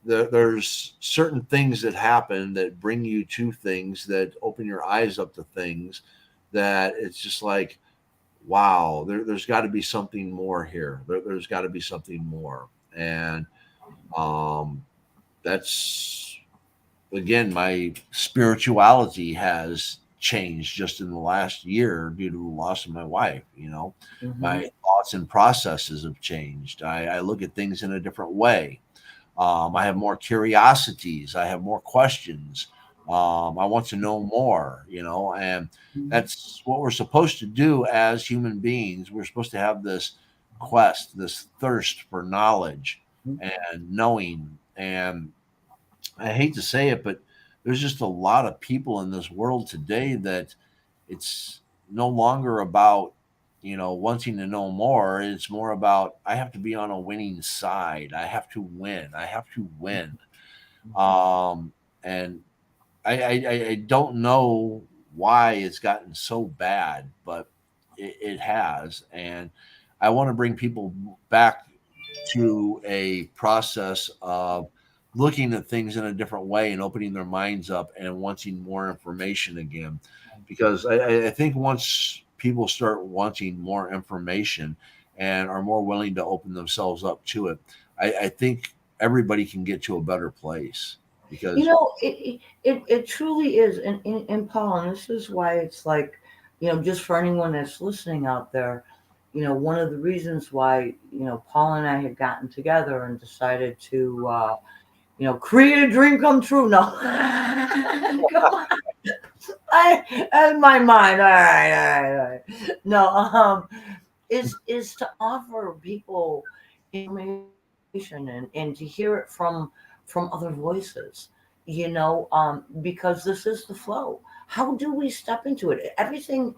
There's certain things that happen that bring you to things that open your eyes up to things that it's just like, wow, there's got to be something more here. There's got to be something more. And um, that's, again, my spirituality has changed just in the last year due to the loss of my wife. Hmm. My thoughts and processes have changed. I look at things in a different way. I have more curiosities. I have more questions. I want to know more, and Hmm. that's what we're supposed to do as human beings. We're supposed to have this quest, this thirst for knowledge and knowing. And I hate to say it, but there's just a lot of people in this world today that it's no longer about, wanting to know more. It's more about I have to be on a winning side. I have to win. I have to win. And I don't know why it's gotten so bad, but it has. And I want to bring people back to a process of looking at things in a different way and opening their minds up and wanting more information again. Because I think once people start wanting more information and are more willing to open themselves up to it, I think everybody can get to a better place. You Because know, it truly is. And Paul, and this is why it's like, just for anyone that's listening out there, one of the reasons why, Paul and I had gotten together and decided to, create a dream come true. No, come on. In my mind. All right. No, is to offer people information and to hear it from other voices, because this is the flow. How do we step into it? Everything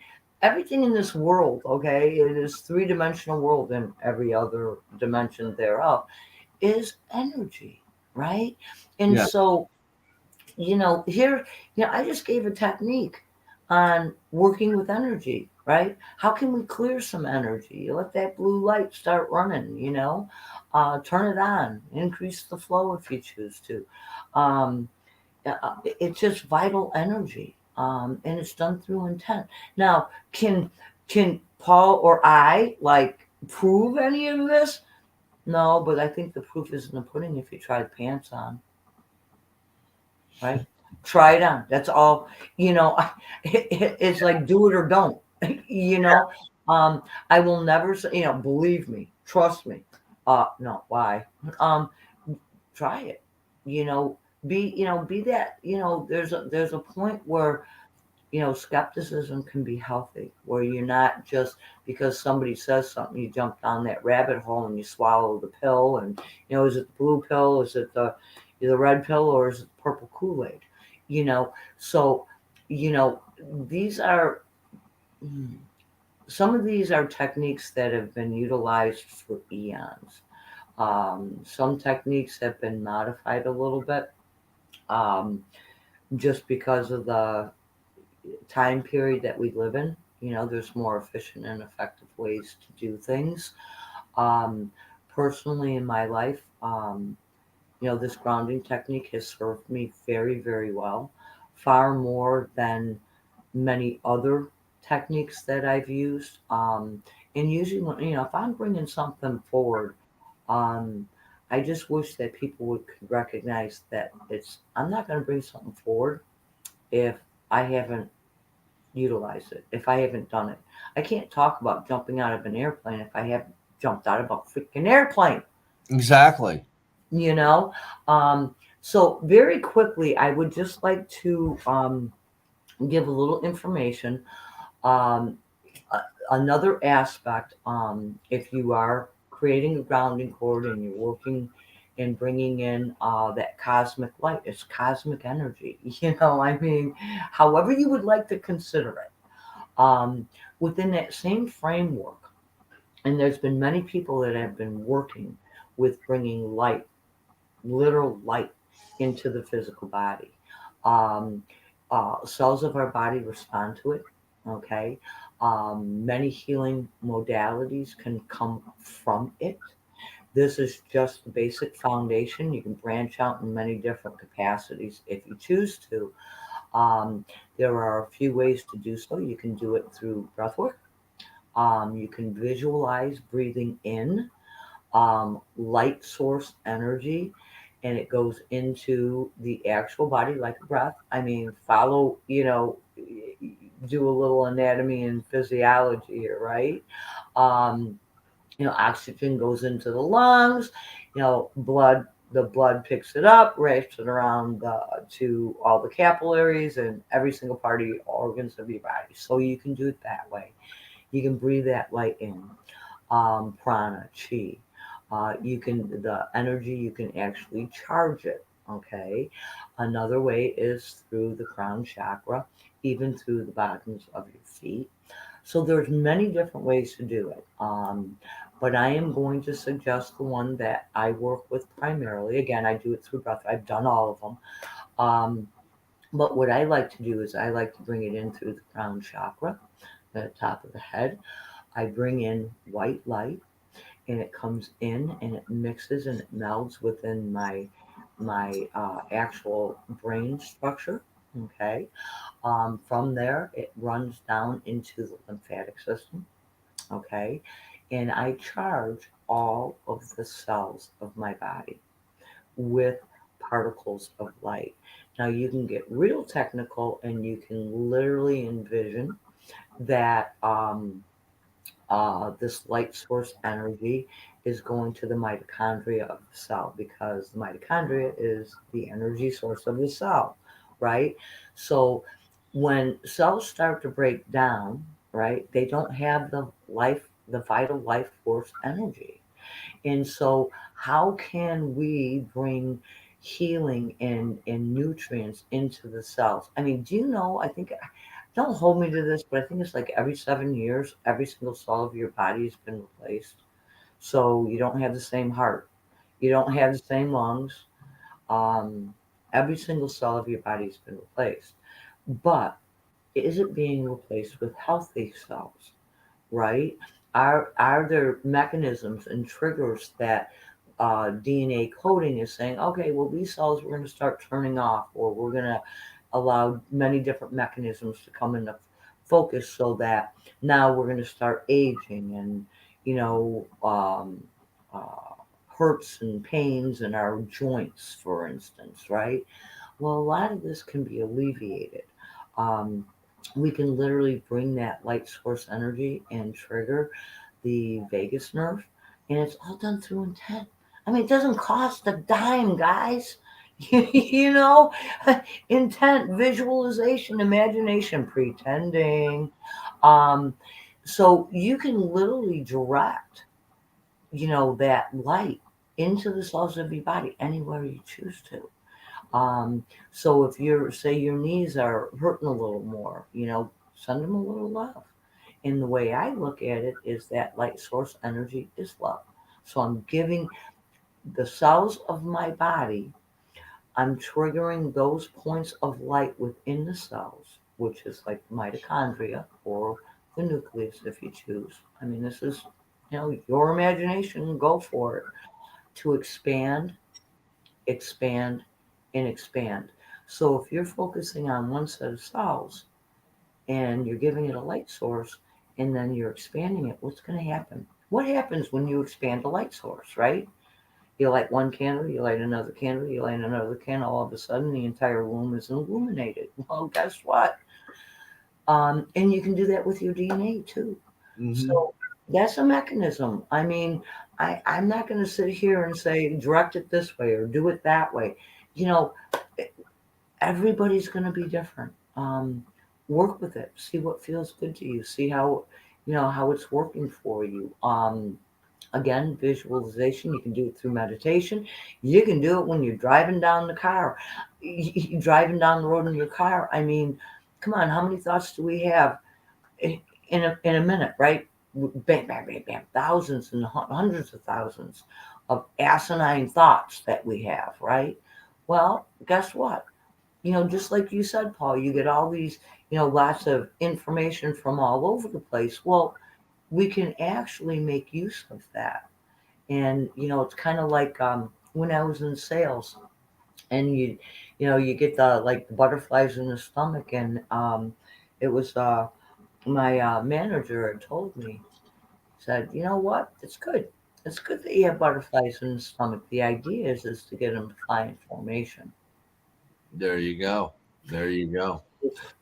in this world, okay, it is three-dimensional world and every other dimension thereof is energy, right? And yeah, so, here, I just gave a technique on working with energy, right? How can we clear some energy? You let that blue light start running, turn it on, increase the flow if you choose to. Um, it's just vital energy, and it's done through intent. Now, can Paul or I like prove any of this? No, but I think the proof is in the pudding if you try the pants on, right? Try it on. That's all. You know, it's like do it or don't. you know, um, I will never say. Believe me, trust me. No, why? Um, Try it. You know, be that. There's a point where skepticism can be healthy, where you're not just because somebody says something, you jump down that rabbit hole and you swallow the pill. And is it the blue pill? Is it the red pill, or is it the purple Kool-Aid? So you know these are mm, some of these are techniques that have been utilized for eons. Some techniques have been modified a little bit, um, just because of the time period that we live in. There's more efficient and effective ways to do things. Um, Personally, in my life, this grounding technique has served me very, very well, far more than many other techniques that I've used. And usually, if I'm bringing something forward, um, I just wish that people would recognize that I'm not going to bring something forward if I haven't utilize it if I haven't done it. I can't talk about jumping out of an airplane if I haven't jumped out of a freaking airplane, exactly. you know? So, very quickly, I would just like to give a little information. Um, Another aspect, if you are creating a grounding cord and you're working and bringing in that cosmic light, it's cosmic energy, I mean, however you would like to consider it. um, Within that same framework. And there's been many people that have been working with bringing light, literal light, into the physical body. Um, Cells of our body respond to it. Okay. Many healing modalities can come from it. This is just the basic foundation. You can branch out in many different capacities if you choose to. Um, there are a few ways to do so. You can do it through breath work. You can visualize breathing in light source energy, and it goes into the actual body like a breath. I mean, follow, do a little anatomy and physiology here, right? Um, Oxygen goes into the lungs, the blood picks it up, wraps it around to all the capillaries and every single part of your organs of your body. So you can do it that way. You can breathe that light in, prana, chi. The energy, you can actually charge it. Okay. Another way is through the crown chakra, even through the bottoms of your feet. So there's many different ways to do it. But I am going to suggest the one that I work with primarily. Again, I do it through breath. I've done all of them. Um, but what I like to do is I like to bring it in through the crown chakra, the top of the head. I bring in white light, and it comes in and it mixes and it melds within my actual brain structure. Okay. From there, it runs down into the lymphatic system. Okay. And I charge all of the cells of my body with particles of light. Now, you can get real technical and you can literally envision that this light source energy is going to the mitochondria of the cell because the mitochondria is the energy source of the cell, right? So when cells start to break down, right, they don't have the vital life force energy. And so, how can we bring healing and nutrients into the cells? I mean, do you know? I think, don't hold me to this, but I think it's like every 7 years, every single cell of your body has been replaced. So, you don't have the same heart, you don't have the same lungs. Um, every single cell of your body has been replaced. But is it being replaced with healthy cells? Right? Are there mechanisms and triggers that DNA coding is saying, okay, well, these cells we're going to start turning off, or we're going to allow many different mechanisms to come into focus so that now we're going to start aging and, you know, hurts and pains in our joints, for instance, right? Well, a lot of this can be alleviated. Um, we can literally bring that light source energy and trigger the vagus nerve, and it's all done through intent. I mean, it doesn't cost a dime, guys. You know, intent, visualization, imagination, pretending. Um, so you can literally direct, that light into the cells of your body anywhere you choose to. So if say your knees are hurting a little more, send them a little love. And the way I look at it is that light source energy is love. So I'm giving the cells of my body, I'm triggering those points of light within the cells, which is like mitochondria or the nucleus if you choose. I mean, this is, your imagination, go for it, to expand, expand, and expand. So if you're focusing on one set of cells and you're giving it a light source and then you're expanding it, what's going to happen? What happens when you expand a light source, right? You light one candle, you light another candle, you light another candle, all of a sudden the entire room is illuminated. Well, guess what? And you can do that with your DNA too. Hmm. So that's a mechanism. I mean, I'm not going to sit here and say direct it this way or do it that way. You know, everybody's going to be different. Work with it. See what feels good to you. See how it's working for you. Again, visualization. You can do it through meditation. You can do it when you're driving down the car, driving down the road in your car. I mean, come on, how many thoughts do we have in a minute, right? Bam, bam, bam, bam. Thousands and hundreds of thousands of asinine thoughts that we have, right? Well, guess what? Just like you said, Paul, you get all these, lots of information from all over the place. Well, we can actually make use of that. And, it's kind of like when I was in sales and you get the like the butterflies in the stomach. And it was my manager had told me, said, you know what? It's good. It's good that you have butterflies in the stomach. The idea is to get them to fly in formation. There you go. There you go.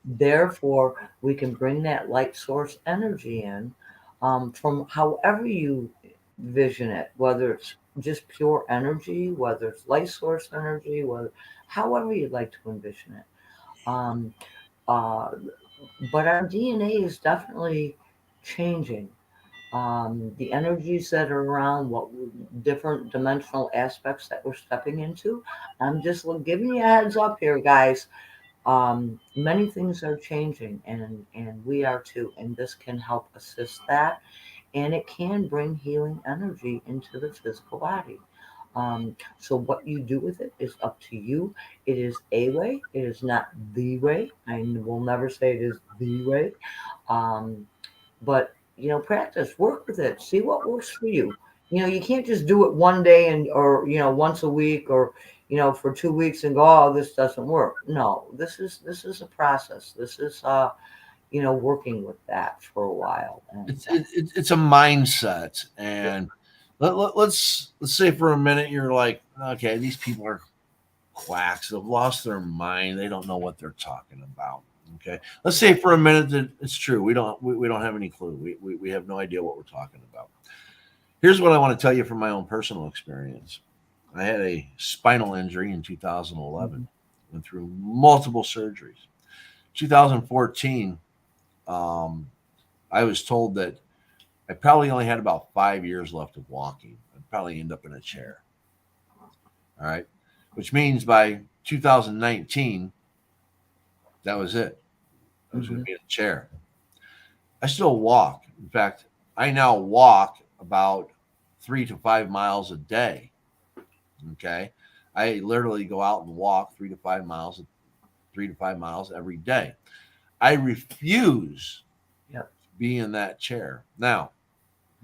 Therefore, we can bring that light source energy in from however you vision it, whether it's just pure energy, whether it's light source energy, however you'd like to envision it. Um, uh, but our DNA is definitely changing. The energies that are around, what different dimensional aspects that we're stepping into. I'm just giving you a heads up here, guys. Many things are changing, and we are too, and this can help assist that, and it can bring healing energy into the physical body. So what you do with it is up to you. It is a way. It is not the way. I will never say it is the way. Um, but practice, work with it, see what works for you. You can't just do it one day and or once a week or for 2 weeks and go, oh, this doesn't work. No, this is a process. This is working with that for a while. And It's a mindset, yeah. and let's say for a minute you're like, okay, these people are quacks. They've lost their mind. They don't know what they're talking about. Okay, let's say for a minute that it's true. We don't have any clue. We have no idea what we're talking about. Here's what I want to tell you from my own personal experience. I had a spinal injury in 2011. Mhm. Went through multiple surgeries. 2014, um, I was told that I probably only had about 5 years left of walking. I'd probably end up in a chair. All right. Which means by 2019, that was it. I was going to Mhm. be in a chair. I still walk. In fact, I now walk about 3 to 5 miles a day. Okay. I literally go out and walk 3 to 5 miles every day. I refuse Yep. to be in that chair. Now,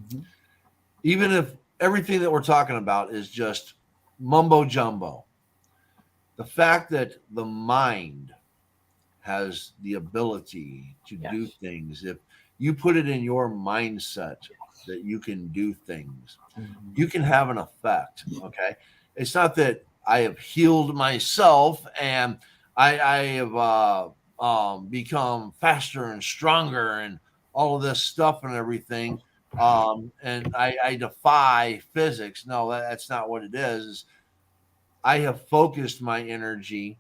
Mhm. even if everything that we're talking about is just mumbo jumbo, the fact that the mind has the ability to do Yes. things, if you put it in your mindset that you can do things, Mhm. you can have an effect. Okay. It's not that I have healed myself and I have become faster and stronger and all of this stuff and everything. And I defy physics. No, that's not what it is. I have focused my energy,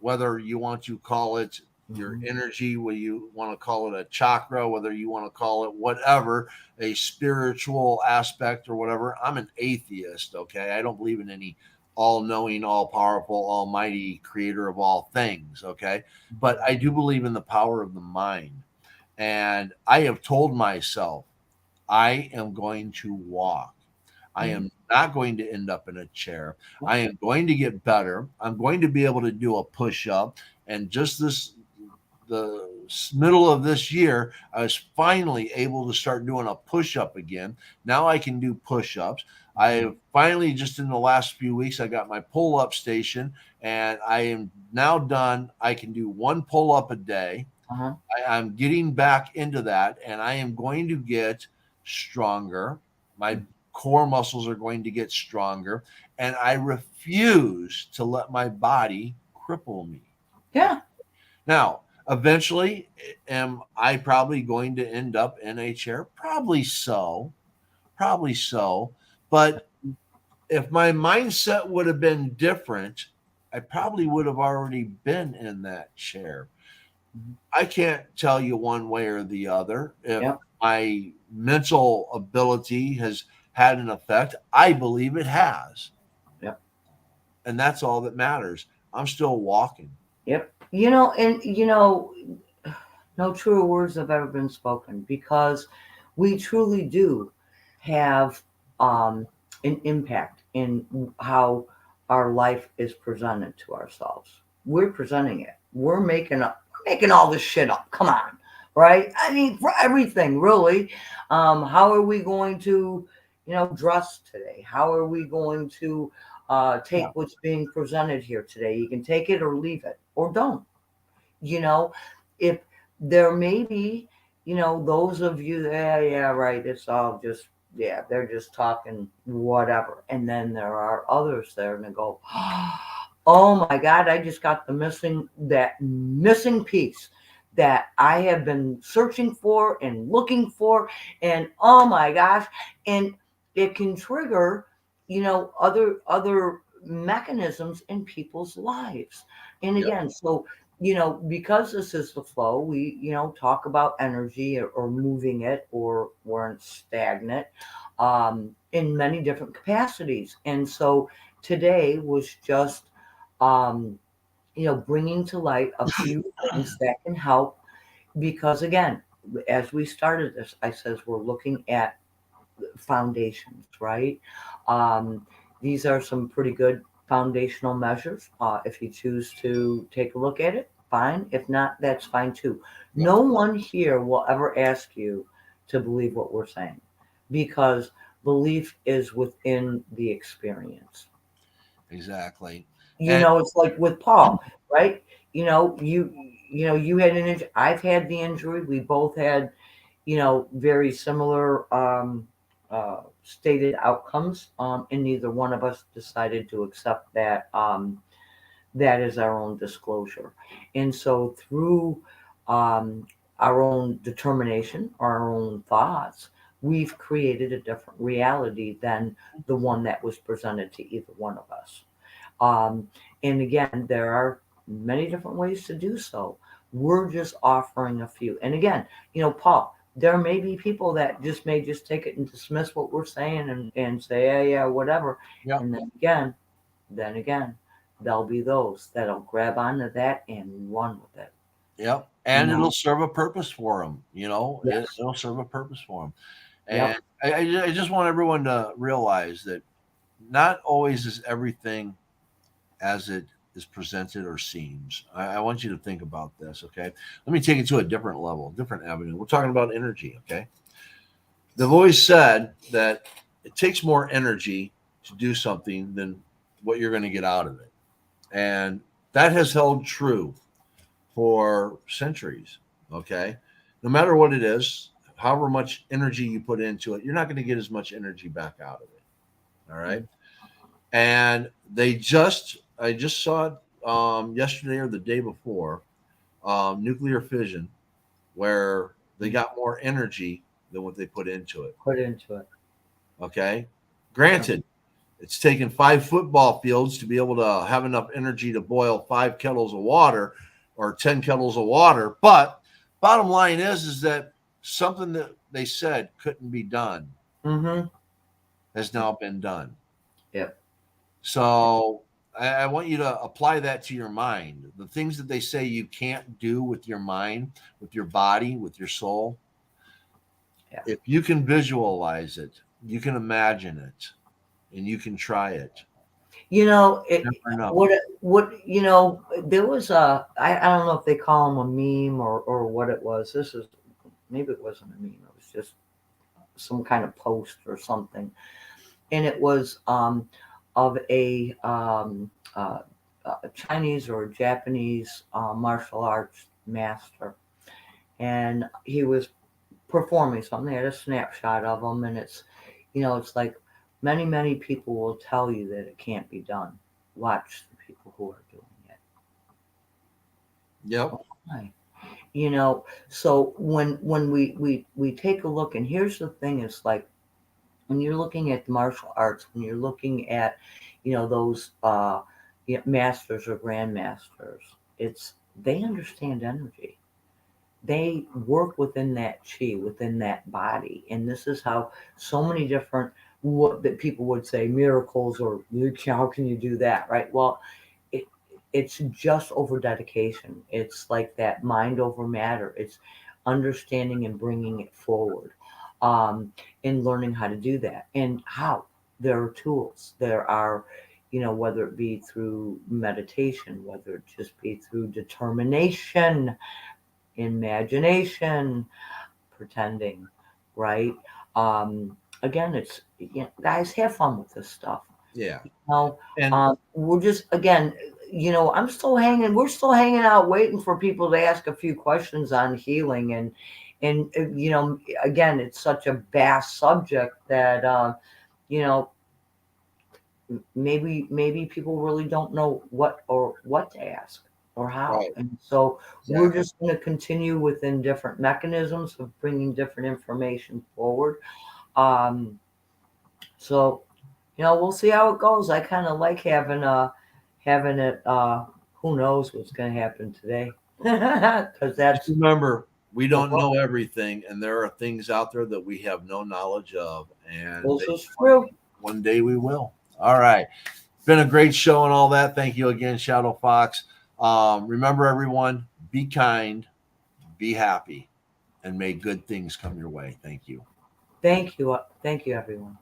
whether you want to call it your Mhm. energy, whether you want to call it a chakra, whether you want to call it whatever, a spiritual aspect or whatever. I'm an atheist, okay? I don't believe in any all knowing, all powerful, almighty creator of all things, okay? But Mhm. I do believe in the power of the mind. And I have told myself, I am going to walk. I Mhm. am not going to end up in a chair. Yeah. I am going to get better. I'm going to be able to do a push up. And just the middle of this year, I was finally able to start doing a push up again. Now I can do push ups. Mhm. I finally, just in the last few weeks, I got my pull up station and I am now done. I can do one pull up a day. Uh-huh. I'm getting back into that and I am going to get stronger. My Mhm. core muscles are going to get stronger. And I refuse to let my body cripple me. Yeah. Now, eventually, am I probably going to end up in a chair? Probably so. Probably so. But if my mindset would have been different, I probably would have already been in that chair. Mhm. I can't tell you one way or the other if Yep. my mental ability has had an effect. I believe it has. Yep. And that's all that matters. I'm still walking. Yep. And no truer words have ever been spoken because we truly do have an impact in how our life is presented to ourselves. We're presenting it. We're making all this shit up. Come on, right? I mean, for everything, really. How are we going to, dress today? How are we going to Yeah. take what's being presented here today? You can take it or leave it, or don't you know if there may be those of you, yeah, yeah, right, it's all just, yeah, they're just talking whatever, and then there are others there and they go, oh my god, I just got that missing piece that I have been searching for and looking for, and oh my gosh, and it can trigger other mechanisms in people's lives. And Yep. again, so because this is the flow, we, talk about energy or moving it or weren't stagnant in many different capacities. And so today was just um, bringing to light a few things that can help. Because again, as we started this, I says we're looking at foundations, right? Um, these are some pretty good foundational measures. If you choose to take a look at it, fine. If not, that's fine too. Yeah, No one here will ever ask you to believe what we're saying, because belief is within the experience. exactly. You And know, it's like with Paul, right? You had an injury. I've had the injury. We both had, very similar stated outcomes, and neither one of us decided to accept that. That is our own disclosure. And so through um, our own determination, our own thoughts, we've created a different reality than the one that was presented to either one of us. Um, and again, there are many different ways to do so. We're just offering a few. And again, Paul, there may be people that just take it and dismiss what we're saying, and say, yeah, yeah, whatever. yeah, And then again, there'll be those that'll grab onto that and run with it. yeah, You and it'll know? serve a purpose for them. Yes. It'll serve a purpose for them. And Yep. I just want everyone to realize that not always is everything as it is presented or seems. I want you to think about this, okay? Let me take it to a different level, different avenue. We're talking about energy, okay? They've always said that it takes more energy to do something than what you're going to get out of it. And that has held true for centuries, okay? No matter what it is, however much energy you put into it, you're not going to get as much energy back out of it. All right. And I just saw it yesterday or the day before, nuclear fission, where they got more energy than what they put into it. Put into it. Okay. Yep. Granted, it's taken 5 football fields to be able to have enough energy to boil 5 kettles of water or 10 kettles of water. But bottom line is that something that they said couldn't be done Mm-hmm. has now been done. Yep. So I want you to apply that to your mind. The things that they say you can't do with your mind, with your body, with your soul, Yeah. if you can visualize it, you can imagine it, and you can try it. You know, it, Never enough. there was I don't know if they call them a meme or what it was. Maybe it wasn't a meme. It was just some kind of post or something. And it was of a Chinese or Japanese martial arts master. And he was performing something. They had a snapshot of him, and it's like many, many people will tell you that it can't be done. Watch the people who are doing it. Yep. Why? So when we take a look, and here's the thing: is like when you're looking at the martial arts, when you're looking at those masters or grandmasters, it's they understand energy. They work within that chi, within that body. And this is how so many different, what that people would say, miracles, or how can you do that, right? Well, it, it's just over dedication. It's like that mind over matter. It's understanding and bringing it forward, and learning how to do that. And how there are tools. There are, whether it be through meditation, whether it just be through determination, imagination, pretending, right? Again, it's guys, have fun with this stuff. Yeah. Now, And we're just again, I'm still hanging. We're still hanging out, waiting for people to ask a few questions on healing, and again, it's such a vast subject that you know, maybe people really don't know what to ask or how. right, And so we're exactly. just going to continue within different mechanisms of bringing different information forward. Um, so we'll see how it goes. I kind of like having it. Who knows what's going to happen today? Because Just that's remember, we the don't hook. know everything, and there are things out there that we have no knowledge of, and This maybe is true. one day we will. All right. Been a great show and all that. Thank you again, Shadow Fox. Remember, everyone, be kind, be happy, and may good things come your way. Thank you. Thank you. Thank you, everyone.